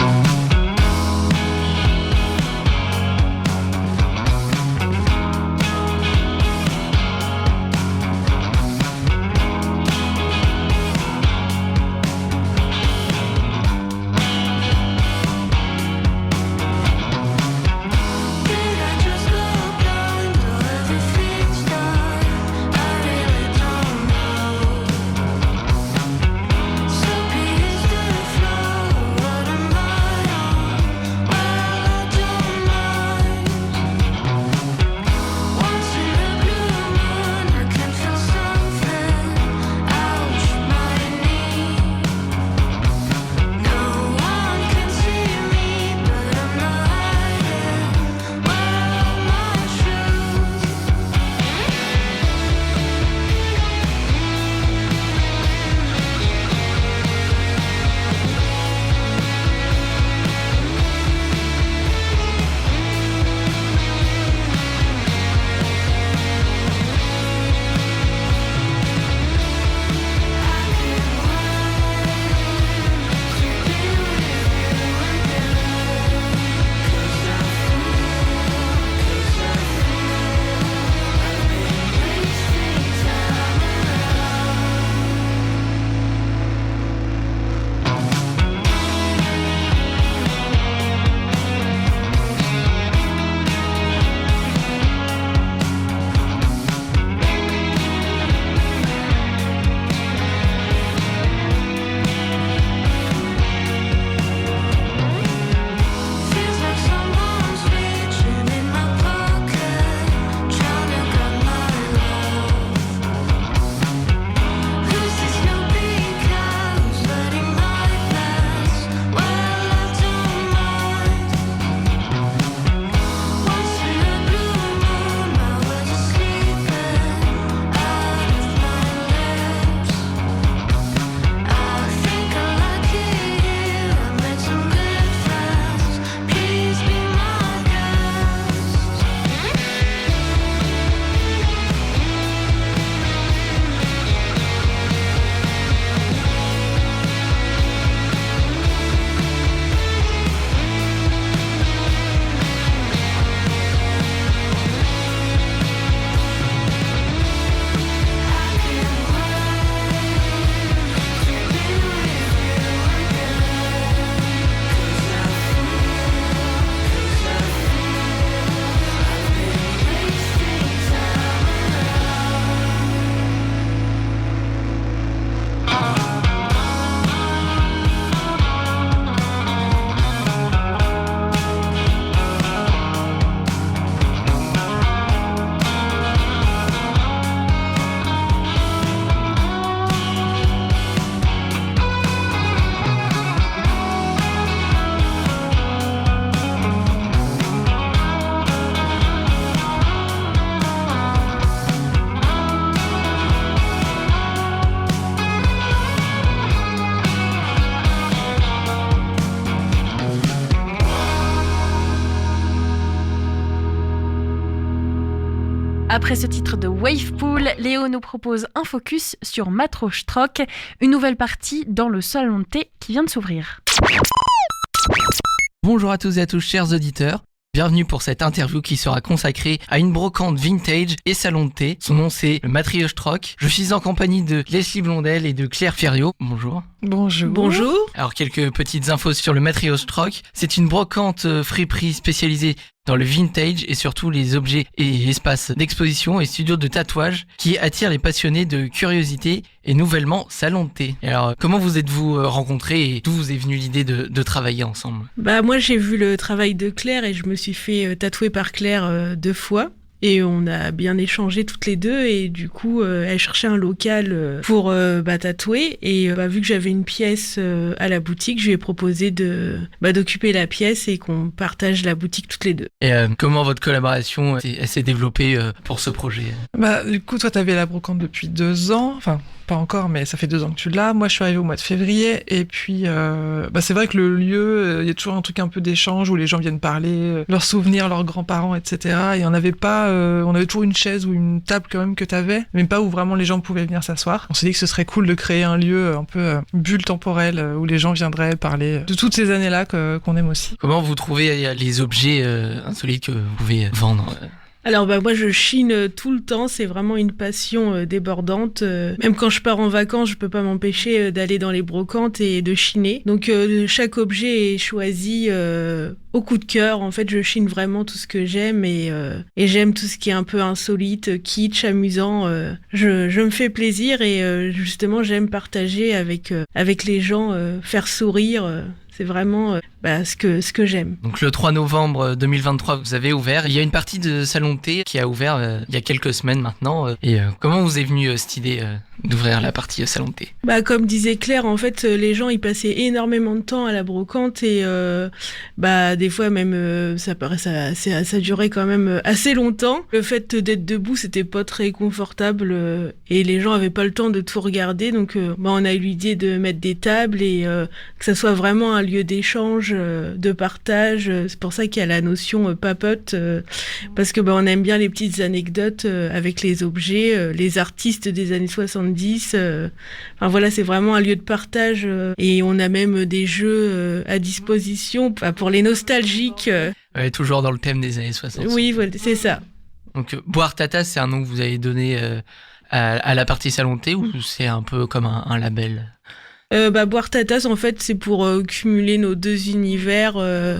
Après ce titre de Wavepool, Léo nous propose un focus sur Matriotrock, une nouvelle partie dans le salon de thé qui vient de s'ouvrir. Bonjour à tous et à tous, chers auditeurs. Bienvenue pour cette interview qui sera consacrée à une brocante vintage et salon de thé. Son nom c'est le Matriotrock. Je suis en compagnie de Leslie Blondel et de Claire Ferriot. Bonjour. Bonjour. Bonjour. Alors quelques petites infos sur le Matriotrock. C'est une brocante friperie spécialisée dans le vintage et surtout les objets et espaces d'exposition et studios de tatouage qui attirent les passionnés de curiosité et nouvellement salon de thé. Et alors comment vous êtes-vous rencontrés et d'où vous est venue l'idée de travailler ensemble ? Moi j'ai vu le travail de Claire et je me suis fait tatouer par Claire 2 fois. et on a bien échangé toutes les deux et du coup elle cherchait un local pour tatouer et vu que j'avais une pièce à la boutique, je lui ai proposé d'occuper la pièce et qu'on partage la boutique toutes les deux. Et comment votre collaboration elle s'est développée pour ce projet? Du coup, toi, t'avais la brocante depuis 2 ans, enfin pas encore, mais ça fait 2 ans que tu l'as. Moi, je suis arrivée au mois de février et puis c'est vrai que le lieu, il y a toujours un truc un peu d'échange où les gens viennent parler leurs souvenirs, leurs grands-parents, etc. Et on avait toujours une chaise ou une table quand même que t'avais, mais pas où vraiment les gens pouvaient venir s'asseoir. On s'est dit que ce serait cool de créer un lieu un peu bulle temporelle où les gens viendraient parler de toutes ces années-là qu'on aime aussi. Comment vous trouvez les objets insolites que vous pouvez vendre? Alors moi je chine tout le temps, c'est vraiment une passion débordante. Même quand je pars en vacances, je peux pas m'empêcher d'aller dans les brocantes et de chiner. Donc chaque objet est choisi au coup de cœur. En fait, je chine vraiment tout ce que j'aime et j'aime tout ce qui est un peu insolite, kitsch, amusant. Je me fais plaisir et justement j'aime partager avec les gens, faire sourire. C'est vraiment ce que j'aime. Donc le 3 novembre 2023, vous avez ouvert. Il y a une partie de Salon Thé qui a ouvert il y a quelques semaines maintenant. Et comment vous est venue cette idée d'ouvrir la partie Salon Thé? Comme disait Claire, en fait, les gens ils passaient énormément de temps à la brocante et des fois même ça durait quand même assez longtemps. Le fait d'être debout, c'était pas très confortable et les gens avaient pas le temps de tout regarder. Donc on a eu l'idée de mettre des tables et que ça soit vraiment un lieu d'échange, de partage. C'est pour ça qu'il y a la notion papote, parce que on aime bien les petites anecdotes avec les objets, les artistes des années 70. C'est vraiment un lieu de partage et on a même des jeux à disposition pour les nostalgiques. Ouais, toujours dans le thème des années 60. Oui, voilà, c'est ça. Donc Boire ta tasse, c'est un nom que vous avez donné à la partie Salon Thé ou c'est un peu comme un label? Boire ta tasse, en fait, c'est pour cumuler nos deux univers.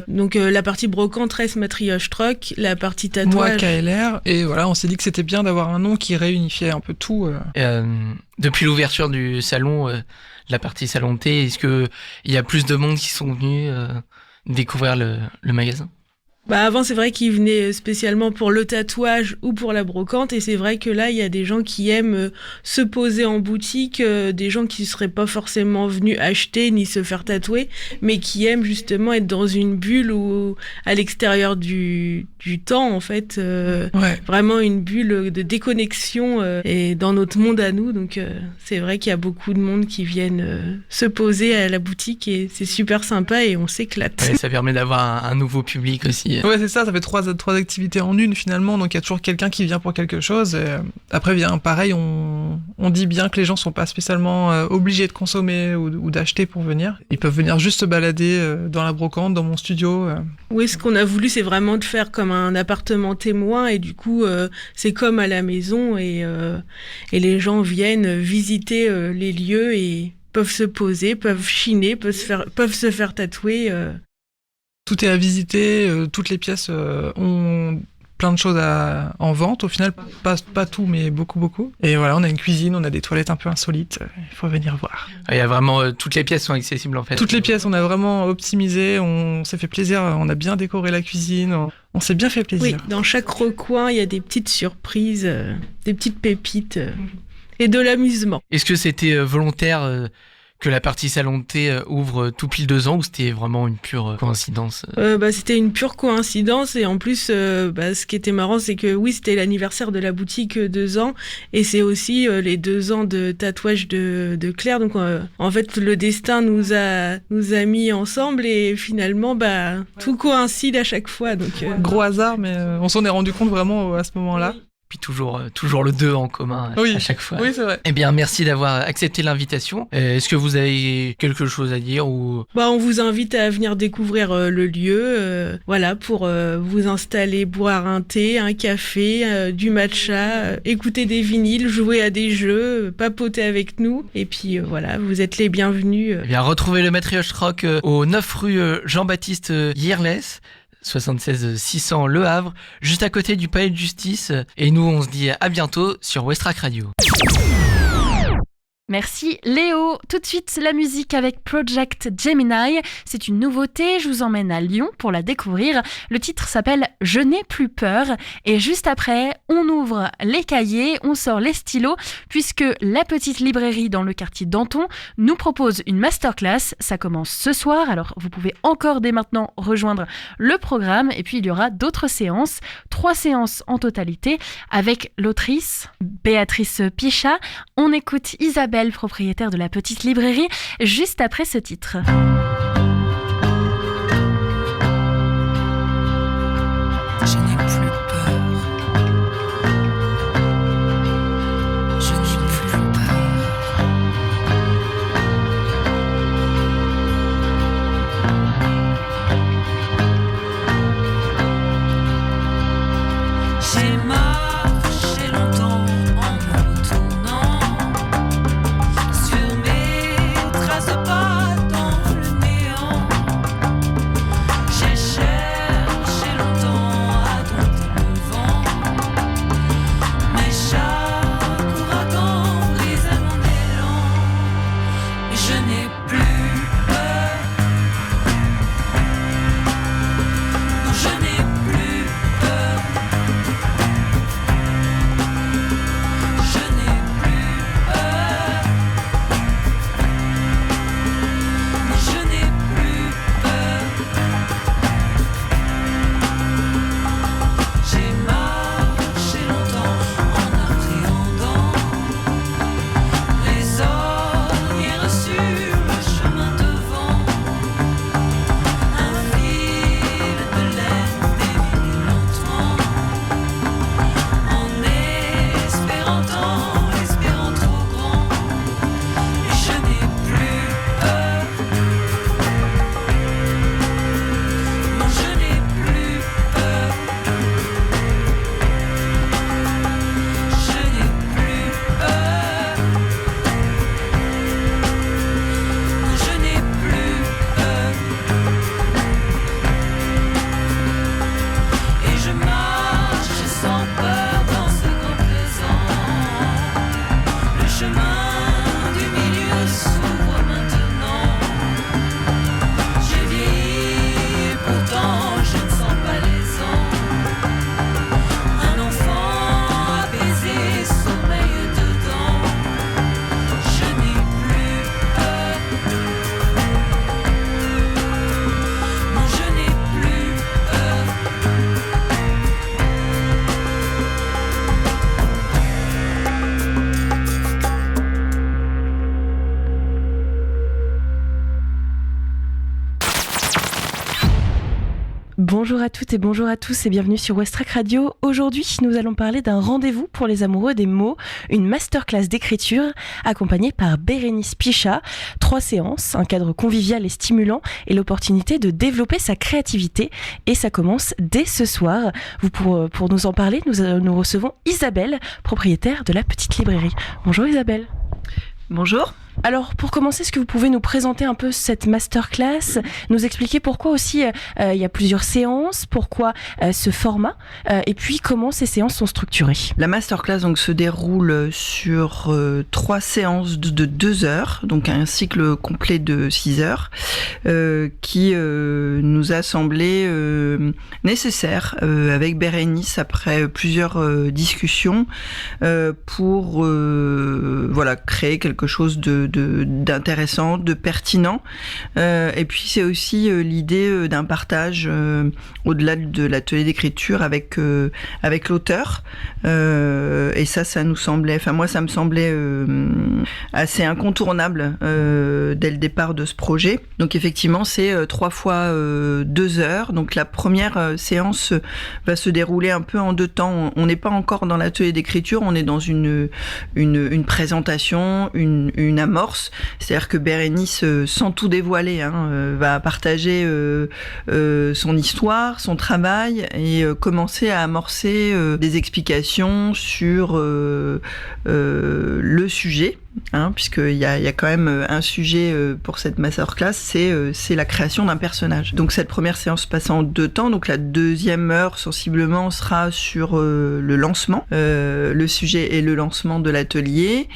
Donc la partie brocante reste Matryosh Troc, la partie tatouage. Moi, KLR. Et voilà, on s'est dit que c'était bien d'avoir un nom qui réunifiait un peu tout. Depuis l'ouverture du salon, la partie Salon Thé, est-ce qu'il y a plus de monde qui sont venus découvrir le magasin? Avant, c'est vrai qu'ils venaient spécialement pour le tatouage ou pour la brocante. Et c'est vrai que là, il y a des gens qui aiment se poser en boutique, des gens qui ne seraient pas forcément venus acheter ni se faire tatouer, mais qui aiment justement être dans une bulle ou à l'extérieur du temps, en fait. Vraiment une bulle de déconnexion et dans notre monde à nous. Donc, c'est vrai qu'il y a beaucoup de monde qui viennent se poser à la boutique et c'est super sympa et on s'éclate. Ouais, ça permet d'avoir un nouveau public aussi. Ouais, c'est ça fait trois activités en une finalement, donc il y a toujours quelqu'un qui vient pour quelque chose. Et après, pareil, on dit bien que les gens sont pas spécialement obligés de consommer ou d'acheter pour venir. Ils peuvent venir juste se balader dans la brocante, dans mon studio. Oui, ce qu'on a voulu, c'est vraiment de faire comme un appartement témoin et du coup, c'est comme à la maison et les gens viennent visiter les lieux et peuvent se poser, peuvent chiner, peuvent se faire tatouer. Tout est à visiter, toutes les pièces ont plein de choses en vente. Au final, pas tout, mais beaucoup. Et voilà, on a une cuisine, on a des toilettes un peu insolites. Il faut venir voir. Il y a vraiment toutes les pièces sont accessibles en fait. Toutes les pièces, on a vraiment optimisé. On s'est fait plaisir. On a bien décoré la cuisine. On s'est bien fait plaisir. Oui, dans chaque recoin, il y a des petites surprises, des petites pépites et de l'amusement. Est-ce que c'était volontaire que la partie Salon Thé ouvre tout pile 2 ans ou c'était vraiment une pure coïncidence? C'était une pure coïncidence et en plus ce qui était marrant c'est que oui c'était l'anniversaire de la boutique 2 ans et c'est aussi les 2 ans de tatouage de Claire donc en fait le destin nous a mis ensemble et finalement tout coïncide à chaque fois donc gros hasard mais on s'en est rendu compte vraiment à ce moment-là. Puis toujours le 2 en commun à chaque fois. Oui, c'est vrai. Eh bien, merci d'avoir accepté l'invitation. Est-ce que vous avez quelque chose à dire ou... On vous invite à venir découvrir le lieu, pour vous installer, boire un thé, un café, du matcha, écouter des vinyles, jouer à des jeux, papoter avec nous. Et puis vous êtes les bienvenus. Eh bien, retrouvez le Matryosh Troc au 9 rue Jean-Baptiste Yirles. 76 600 Le Havre, juste à côté du palais de justice. Et nous, on se dit à bientôt sur Westrack Radio. Merci Léo. Tout de suite, la musique avec Project Gemini. C'est une nouveauté, je vous emmène à Lyon pour la découvrir. Le titre s'appelle « Je n'ai plus peur ». Et juste après, on ouvre les cahiers, on sort les stylos, puisque la petite librairie dans le quartier Danton nous propose une masterclass. Ça commence ce soir, alors vous pouvez encore dès maintenant rejoindre le programme. Et puis il y aura d'autres séances, 3 séances en totalité, avec l'autrice Béatrice Pichat. On écoute Isabelle, propriétaire de la petite librairie, juste après ce titre. Je n'ai plus peur. Je n'ai plus peur. J'ai marché longtemps en me retournant sur mes traces de pas dans le néant. J'ai cherché longtemps à dompter le vent, mais chaque ouragan brisait mon élan. Et je n'ai plus peur. Non, je n'ai plus peur. Je n'ai plus peur. Non, je n'ai plus peur. J'ai marché longtemps en appréhendant les ornières sur le chemin devant. Un fil de laine dévie lentement, en espérant trop grand. Et je n'ai plus peur. Non, je n'ai plus peur. Je n'ai plus peur. Non, je n'ai plus peur. Et je marche sans peur dans ce grand présent. Le chemin du milieu s'ouvre maintenant. J'ai vieilli et pourtant je ne sens pas les ans. Un enfant apaisé sommeille dedans. Je n'ai plus peur. Non, je n'ai plus peur. Bonjour à toutes et bonjour à tous et bienvenue sur Westrack Radio. Aujourd'hui, nous allons parler d'un rendez-vous pour les amoureux des mots, une masterclass d'écriture accompagnée par Bérénice Pichat. 3 séances, un cadre convivial et stimulant et l'opportunité de développer sa créativité. Et ça commence dès ce soir. Pour nous en parler, nous recevons Isabelle, propriétaire de la petite librairie. Bonjour Isabelle. Bonjour. Alors, pour commencer, est-ce que vous pouvez nous présenter un peu cette masterclass, nous expliquer pourquoi aussi il y a plusieurs séances, pourquoi ce format, et puis comment ces séances sont structurées? La masterclass donc se déroule sur 3 séances de 2 heures, donc un cycle complet de 6 heures, qui nous a semblé nécessaire avec Bérénice après plusieurs discussions pour créer quelque chose d'intéressant, de pertinent. Et puis c'est aussi l'idée d'un partage au-delà de l'atelier d'écriture avec l'auteur. Et ça nous semblait, moi ça me semblait assez incontournable dès le départ de ce projet. Donc effectivement c'est 3 fois 2 heures. Donc la première séance va se dérouler un peu en 2 temps. On n'est pas encore dans l'atelier d'écriture, on est dans une présentation, une amorce. C'est-à-dire que Bérénice, sans tout dévoiler, va partager son histoire, son travail et commencer à amorcer des explications sur le sujet puisqu'il y a quand même un sujet pour cette masterclass, c'est la création d'un personnage. Donc cette première séance passe en 2 temps, donc la deuxième heure sensiblement sera sur le lancement, le sujet et le lancement de l'atelier.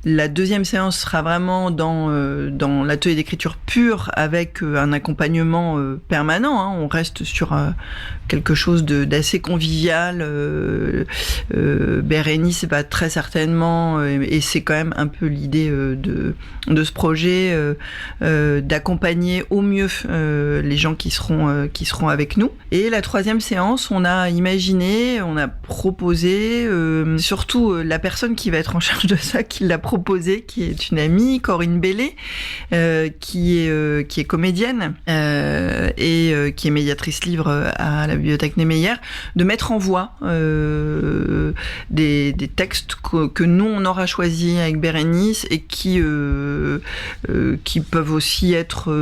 La deuxième séance sera vraiment dans l'atelier d'écriture pure avec un accompagnement permanent. On reste sur quelque chose d'assez convivial. Bérénice va très certainement, et c'est quand même un peu l'idée de ce projet, d'accompagner au mieux les gens qui seront avec nous. Et la troisième séance, on a proposé, surtout la personne qui va être en charge de ça, qui l'a proposé, qui est une amie, Corinne Bellé, qui est comédienne et qui est médiatrice livre à la bibliothèque Niemeyer, de mettre en voix des textes que nous on aura choisis avec Bérénice et qui peuvent aussi être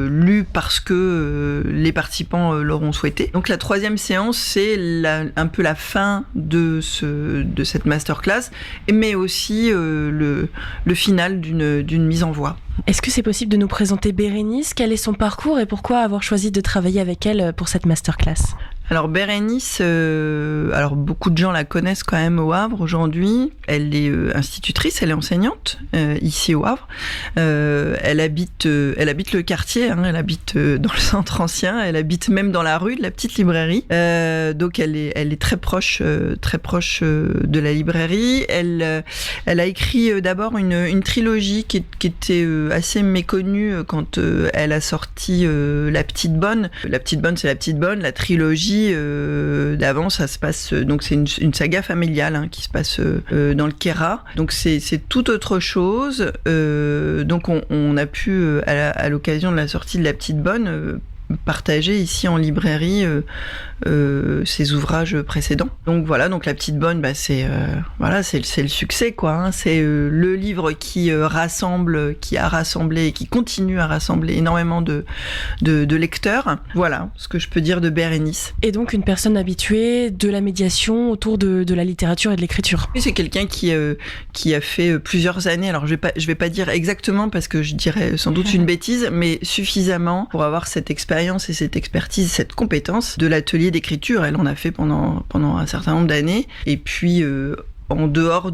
lus parce que les participants l'auront souhaité. Donc la troisième séance, c'est un peu la fin de cette masterclass, mais aussi le final d'une mise en voix. Est-ce que c'est possible de nous présenter Bérénice ? Quel est son parcours et pourquoi avoir choisi de travailler avec elle pour cette masterclass ? Alors Bérénice, beaucoup de gens la connaissent quand même au Havre aujourd'hui. Elle est institutrice, elle est enseignante ici au Havre. Elle habite le quartier, elle habite dans le centre ancien. Elle habite même dans la rue de la petite librairie. Donc elle est très proche de la librairie. Elle a écrit d'abord une trilogie qui était assez méconnue quand elle a sorti La Petite Bonne. La Petite Bonne, c'est La Petite Bonne. La trilogie d'avant, ça se passe, donc c'est une saga familiale qui se passe dans le Queyras, donc c'est tout autre chose. Donc on a pu à l'occasion de la sortie de La Petite Bonne partager ici en librairie ses ouvrages précédents. Donc voilà, donc La Petite Bonne, c'est le succès quoi. C'est le livre qui a rassemblé et qui continue à rassembler énormément de lecteurs. Voilà ce que je peux dire de Bérénice. Et donc une personne habituée de la médiation autour de la littérature et de l'écriture. Oui, c'est quelqu'un qui a fait plusieurs années. Alors je vais pas dire exactement parce que je dirais sans doute une bêtise, mais suffisamment pour avoir cette expérience et cette expertise, cette compétence de l'atelier d'écriture. Elle en a fait pendant un certain nombre d'années. Et puis en dehors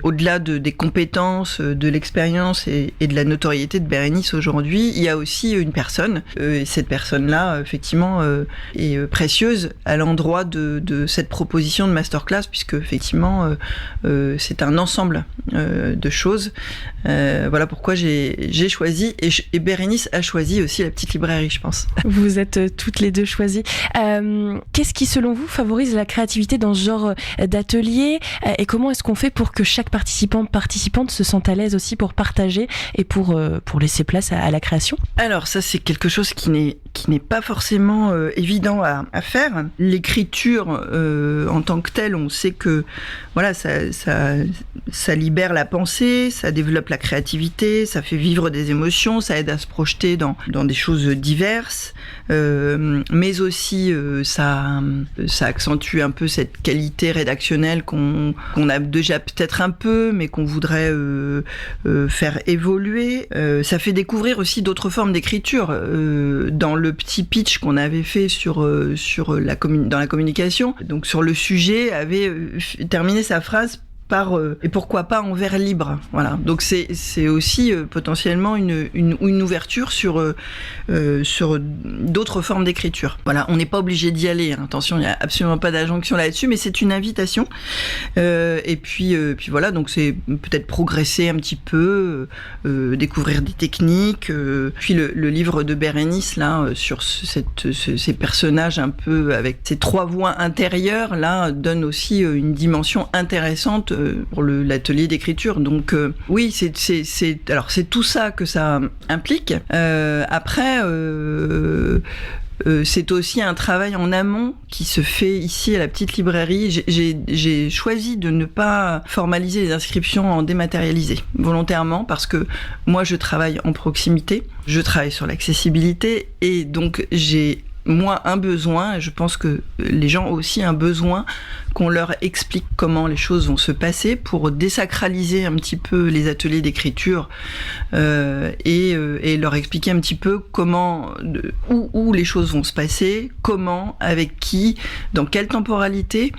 au-delà des compétences, de l'expérience et de la notoriété de Bérénice aujourd'hui, il y a aussi une personne. Et cette personne-là, effectivement, est précieuse à l'endroit de cette proposition de masterclass, puisque effectivement, c'est un ensemble de choses. Voilà pourquoi j'ai choisi, et Bérénice a choisi aussi la petite librairie, je pense. Vous êtes toutes les deux choisies. Qu'est-ce qui, selon vous, favorise la créativité dans ce genre d'atelier ? Et comment est-ce qu'on fait pour que chaque participante se sente à l'aise aussi pour partager et pour laisser place à la création ? Alors ça, c'est quelque chose qui n'est pas forcément évident à faire. L'écriture en tant que telle, on sait que voilà, ça libère la pensée, ça développe la créativité, ça fait vivre des émotions, ça aide à se projeter dans des choses diverses, mais aussi ça accentue un peu cette qualité rédactionnelle qu'on a déjà peut-être un peu, mais qu'on voudrait faire évoluer. Ça fait découvrir aussi d'autres formes d'écriture. Dans le petit pitch qu'on avait fait dans la communication, donc sur le sujet, avait terminé sa phrase par et pourquoi pas en vers libre. Voilà. Donc c'est aussi potentiellement une ouverture sur d'autres formes d'écriture. Voilà, on n'est pas obligé d'y aller. Attention, il n'y a absolument pas d'injonction là-dessus, mais c'est une invitation. Et puis voilà, donc c'est peut-être progresser un petit peu, découvrir des techniques. Puis le livre de Bérénice là sur ces personnages un peu avec ces 3 voix intérieures là donne aussi une dimension intéressante pour l'atelier d'écriture. Donc oui, c'est tout ça que ça implique. Après, c'est aussi un travail en amont qui se fait ici à la petite librairie. J'ai choisi de ne pas formaliser les inscriptions en dématérialisé, volontairement, parce que moi je travaille en proximité, je travaille sur l'accessibilité, et donc j'ai moi, un besoin, et je pense que les gens ont aussi un besoin qu'on leur explique comment les choses vont se passer pour désacraliser un petit peu les ateliers d'écriture et leur expliquer un petit peu comment, où les choses vont se passer, comment, avec qui, dans quelle temporalité.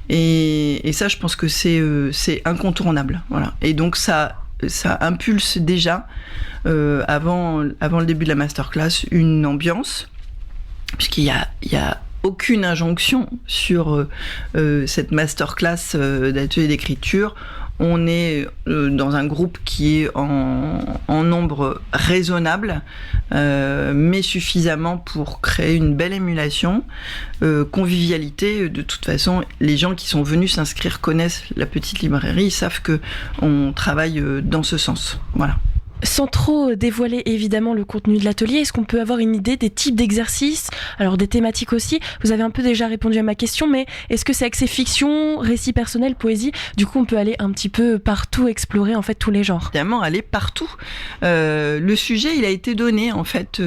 Et ça, je pense que c'est incontournable. Voilà. Et donc, ça impulse déjà, avant le début de la masterclass, une ambiance, puisqu'il y a aucune injonction sur cette masterclass d'atelier d'écriture. On est dans un groupe qui est en nombre raisonnable, mais suffisamment pour créer une belle émulation, convivialité. De toute façon, les gens qui sont venus s'inscrire connaissent la petite librairie, ils savent qu'on travaille dans ce sens. Voilà. Sans trop dévoiler évidemment le contenu de l'atelier, est-ce qu'on peut avoir une idée des types d'exercices, alors des thématiques aussi? Vous avez un peu déjà répondu à ma question, mais est-ce que c'est axé fiction, récit personnel, poésie? Du coup, on peut aller un petit peu partout, explorer en fait tous les genres. Évidemment, aller partout. Le sujet, il a été donné en fait.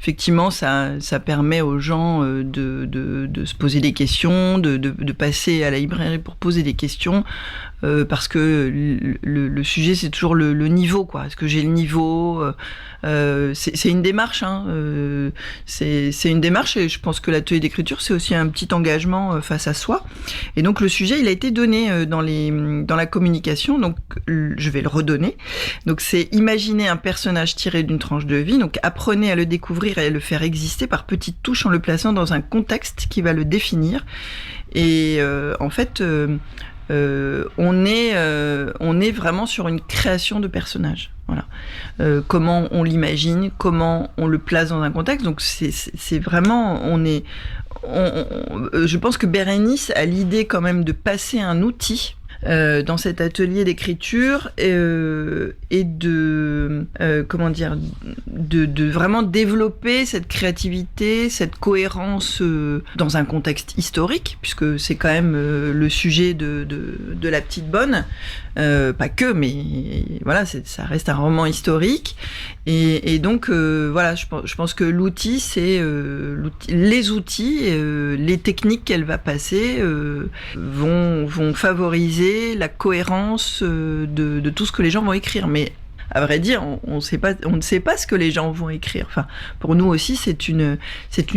Effectivement, ça permet aux gens de se poser des questions, de passer à la librairie pour poser des questions. Parce que le sujet, c'est toujours le niveau, quoi. Est-ce que j'ai le niveau? C'est une démarche, hein. C'est une démarche, et je pense que l'atelier d'écriture, c'est aussi un petit engagement face à soi. Et donc, le sujet, il a été donné dans la communication, donc je vais le redonner. Donc, c'est imaginer un personnage tiré d'une tranche de vie. Donc, apprenez à le découvrir et à le faire exister par petites touches en le plaçant dans un contexte qui va le définir. Et en fait... on est vraiment sur une création de personnage. Voilà. Comment on l'imagine, comment on le place dans un contexte. Donc c'est vraiment, je pense que Bérénice a l'idée quand même de passer un outil dans cet atelier d'écriture et de vraiment développer cette créativité, cette cohérence dans un contexte historique, puisque c'est quand même le sujet de La Petite Bonne, pas que, mais voilà, ça reste un roman historique, et donc voilà, je pense que l'outil, c'est les outils, les techniques qu'elle va passer vont favoriser la cohérence de tout ce que les gens vont écrire. Mais à vrai dire, on ne sait pas ce que les gens vont écrire. Enfin, pour nous aussi, c'est une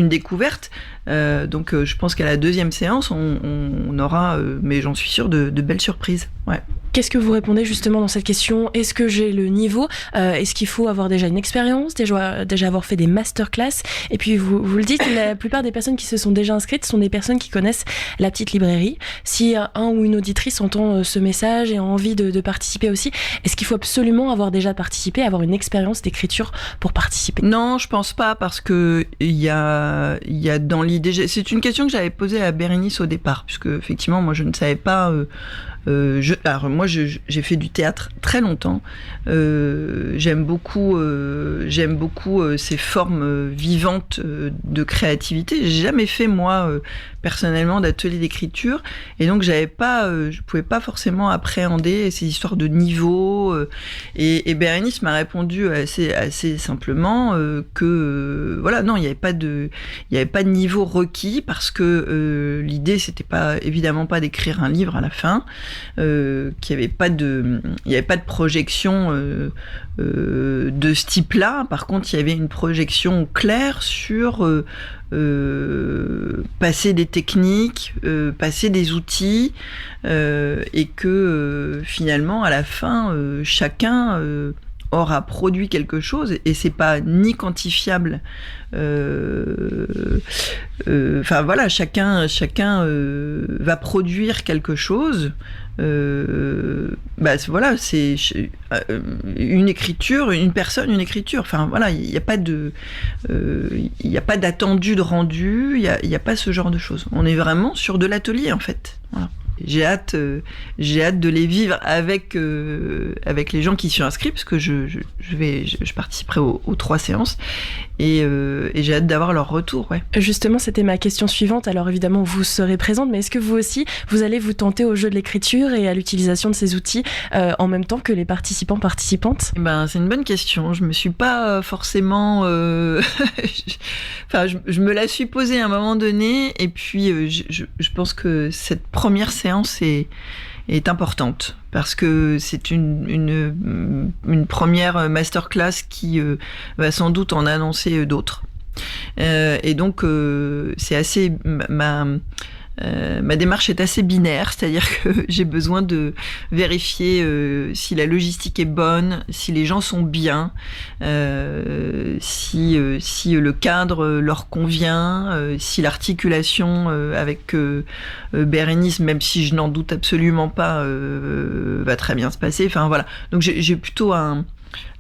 découverte. Donc, je pense qu'à la deuxième séance, on aura, mais j'en suis sûre, de belles surprises. Ouais. Qu'est-ce que vous répondez justement dans cette question? Est-ce que j'ai le niveau? Est-ce qu'il faut avoir déjà une expérience, déjà avoir fait des masterclass? Et puis vous le dites, la plupart des personnes qui se sont déjà inscrites sont des personnes qui connaissent la petite librairie. Si un ou une auditrice entend ce message et a envie de participer aussi, est-ce qu'il faut absolument avoir déjà participé, avoir une expérience d'écriture pour participer? Non, je pense pas, parce que il y a dans l'idée, c'est une question que j'avais posée à Bérénice au départ, puisque effectivement moi je ne savais pas. Alors moi j'ai fait du théâtre très longtemps. J'aime beaucoup ces formes vivantes de créativité. J'ai jamais fait moi personnellement d'atelier d'écriture, et donc je pouvais pas forcément appréhender ces histoires de niveau. Et Bérénice m'a répondu assez simplement que voilà, non, il y avait pas de niveau requis, parce que l'idée c'était évidemment pas d'écrire un livre à la fin. Qu'il n'y avait pas de projection de ce type-là. Par contre, il y avait une projection claire sur passer des techniques, passer des outils, et que finalement, à la fin, chacun aura produit quelque chose, et c'est pas ni quantifiable. Enfin voilà, chacun va produire quelque chose. Voilà, c'est une écriture, une personne, une écriture. Enfin voilà, il n'y a pas d'attendu de rendu. Il y a pas ce genre de choses. On est vraiment sur de l'atelier en fait. Voilà. J'ai hâte de les vivre avec les gens qui s'y sont inscrits, parce que je participerai aux 3 séances et j'ai hâte d'avoir leur retour. Ouais. Justement, c'était ma question suivante. Alors évidemment, vous serez présente, mais est-ce que vous aussi, vous allez vous tenter au jeu de l'écriture et à l'utilisation de ces outils en même temps que les participantes? C'est une bonne question. Je me suis pas forcément... Enfin, je me la suis posée à un moment donné, et puis je pense que cette première séance est importante, parce que c'est une première masterclass qui va sans doute en annoncer d'autres. Et donc, c'est assez... Ma démarche est assez binaire, c'est-à-dire que j'ai besoin de vérifier si la logistique est bonne, si les gens sont bien, si le cadre leur convient, si l'articulation avec Bérénice, même si je n'en doute absolument pas, va très bien se passer. Enfin voilà. Donc j'ai plutôt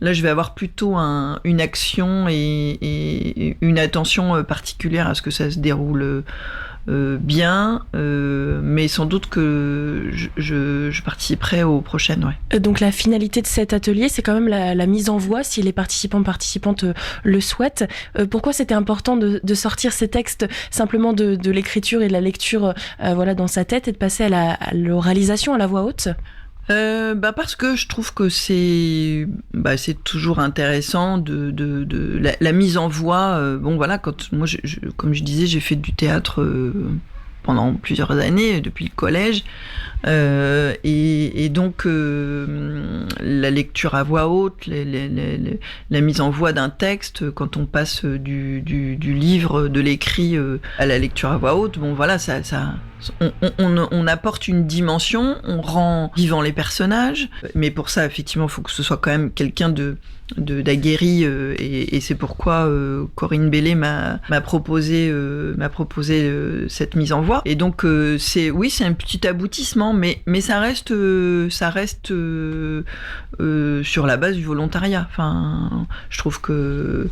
Là, je vais avoir plutôt une action et une attention particulière à ce que ça se déroule bien, mais sans doute que je participerai aux prochaines. Ouais. Donc la finalité de cet atelier, c'est quand même la mise en voix, si les participantes le souhaitent. Pourquoi c'était important de sortir ces textes simplement de l'écriture et de la lecture dans sa tête, et de passer à l'oralisation, à la voix haute? Parce que je trouve que c'est toujours intéressant de la mise en voix. Quand moi, comme je disais, j'ai fait du théâtre pendant plusieurs années, depuis le collège, et donc la lecture à voix haute, la mise en voix d'un texte, quand on passe du livre, de l'écrit à la lecture à voix haute, on apporte une dimension, on rend vivant les personnages, mais pour ça, effectivement, il faut que ce soit quand même quelqu'un d'aguerri, et c'est pourquoi Corinne Bellé m'a proposé cette mise en voix. Et donc c'est un petit aboutissement, mais ça reste sur la base du volontariat. Enfin, je trouve que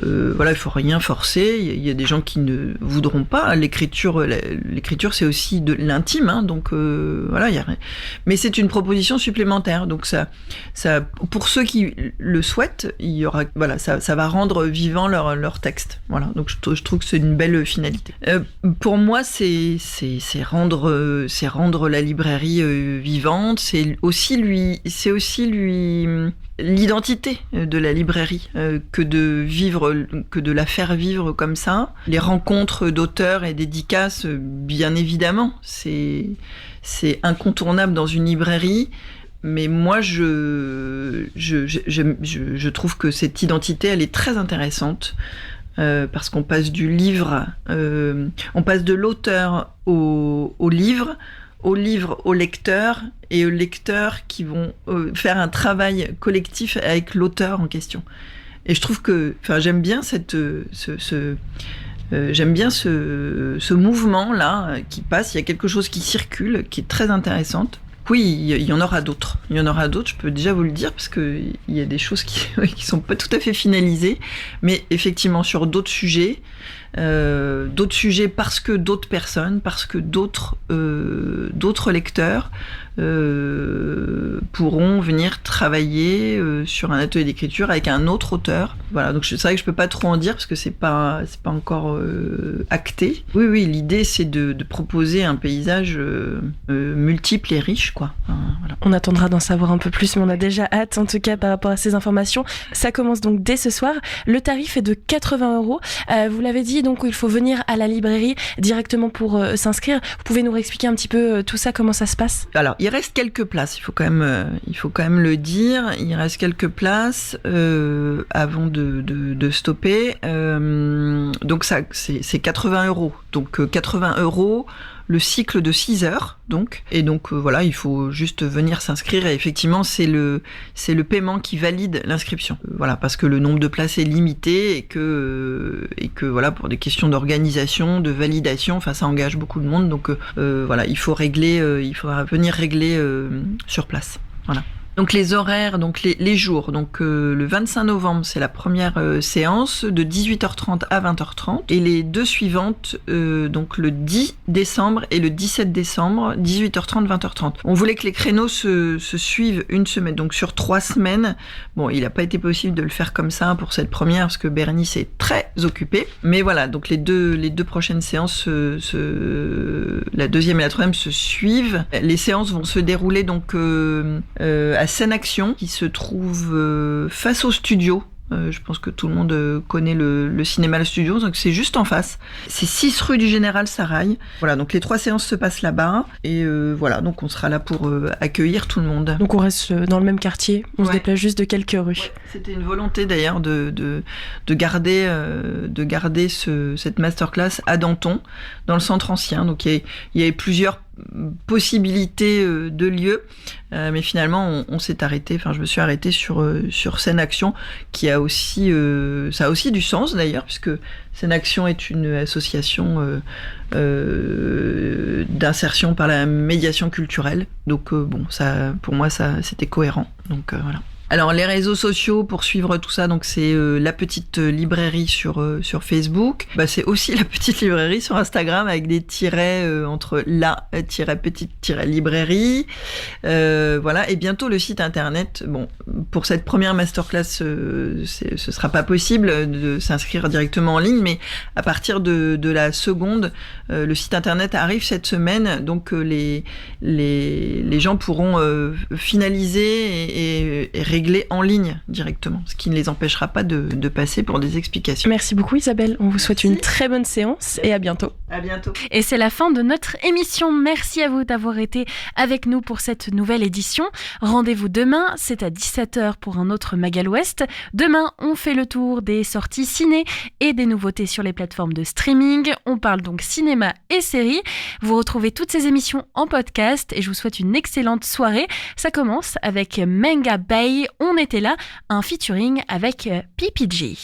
il faut rien forcer. Il y a des gens qui ne voudront pas. L'écriture c'est aussi de l'intime, hein, donc mais c'est une proposition supplémentaire. Donc ça pour ceux qui le souhaitent, il y aura ça va rendre vivant leur texte. Voilà. Donc je trouve que c'est une belle finalité. Pour moi, c'est rendre la librairie vivante. C'est aussi l'identité de la librairie, que de la faire vivre comme ça. Les rencontres d'auteurs et dédicaces, bien évidemment, c'est incontournable dans une librairie. Mais moi, je trouve que cette identité, elle est très intéressante, parce qu'on passe du livre, on passe de l'auteur au livre au lecteur, et aux lecteurs qui vont faire un travail collectif avec l'auteur en question. Et je trouve que, j'aime bien j'aime bien ce mouvement-là qui passe. Il y a quelque chose qui circule, qui est très intéressante. Oui, il y en aura d'autres. Je peux déjà vous le dire, parce qu'il y a des choses qui sont pas tout à fait finalisées. Mais effectivement, sur d'autres sujets, parce que d'autres personnes, parce que d'autres lecteurs pourront venir travailler sur un atelier d'écriture avec un autre auteur. Voilà, donc c'est vrai que je peux pas trop en dire, parce que c'est pas encore acté. Oui, l'idée c'est de proposer un paysage multiple et riche, quoi. Voilà. On attendra d'en savoir un peu plus, mais on a déjà hâte, en tout cas, par rapport à ces informations. Ça commence donc dès ce soir. Le tarif est de 80 €. Vous l'avez dit, donc il faut venir à la librairie directement pour s'inscrire. Vous pouvez nous réexpliquer un petit peu tout ça, comment ça se passe? Alors, il reste quelques places, il faut quand même le dire. Il reste quelques places avant de stopper. Donc ça, c'est 80 €. Donc 80 €. Le cycle de 6 heures, donc. Et donc, il faut juste venir s'inscrire. Et effectivement, c'est le paiement qui valide l'inscription. Parce que le nombre de places est limité, et que pour des questions d'organisation, de validation, ça engage beaucoup de monde. Donc, il faudra venir régler sur place. Voilà. Donc les horaires, donc les jours. Donc le 25 novembre, c'est la première séance de 18h30 à 20h30. Et les deux suivantes, donc le 10 décembre et le 17 décembre, 18h30, 20h30. On voulait que les créneaux se suivent une semaine, donc sur 3 semaines. Bon, il n'a pas été possible de le faire comme ça pour cette première, parce que Bernice est très occupée. Mais voilà, donc les deux prochaines séances, la deuxième et la troisième se suivent. Les séances vont se dérouler donc à Scène Action, qui se trouve face au studio. Je pense que tout le monde connaît le cinéma Le Studio, donc c'est juste en face. C'est 6 rue du Général Sarail. Voilà, donc les 3 séances se passent là-bas. Et voilà, donc on sera là pour accueillir tout le monde. Donc on reste dans le même quartier, on se déplace juste de quelques rues. Ouais. C'était une volonté d'ailleurs de garder cette masterclass à Danton, dans le centre ancien. Donc il y avait plusieurs possibilités de lieux, mais finalement on s'est arrêté, enfin je me suis arrêtée sur Scène Action, qui a aussi ça a aussi du sens d'ailleurs, puisque Scène Action est une association d'insertion par la médiation culturelle, donc bon, ça pour moi ça c'était cohérent, donc voilà. Alors les réseaux sociaux pour suivre tout ça, donc c'est la petite librairie sur Facebook. C'est aussi la petite librairie sur Instagram avec des tirets entre la-petite-librairie. Voilà, et bientôt le site internet. Bon, pour cette première masterclass, ce sera pas possible de s'inscrire directement en ligne, mais à partir de la seconde, le site internet arrive cette semaine, donc les gens pourront finaliser et régler en ligne directement, ce qui ne les empêchera pas de passer pour des explications. Merci beaucoup Isabelle, on vous souhaite une très bonne séance et à bientôt. À bientôt. Et c'est la fin de notre émission. Merci à vous d'avoir été avec nous pour cette nouvelle édition. Rendez-vous demain, c'est à 17h pour un autre Magal Ouest. Demain, on fait le tour des sorties ciné et des nouveautés sur les plateformes de streaming. On parle donc cinéma et séries. Vous retrouvez toutes ces émissions en podcast et je vous souhaite une excellente soirée. Ça commence avec Manga Bay. On était là, un featuring avec PPG.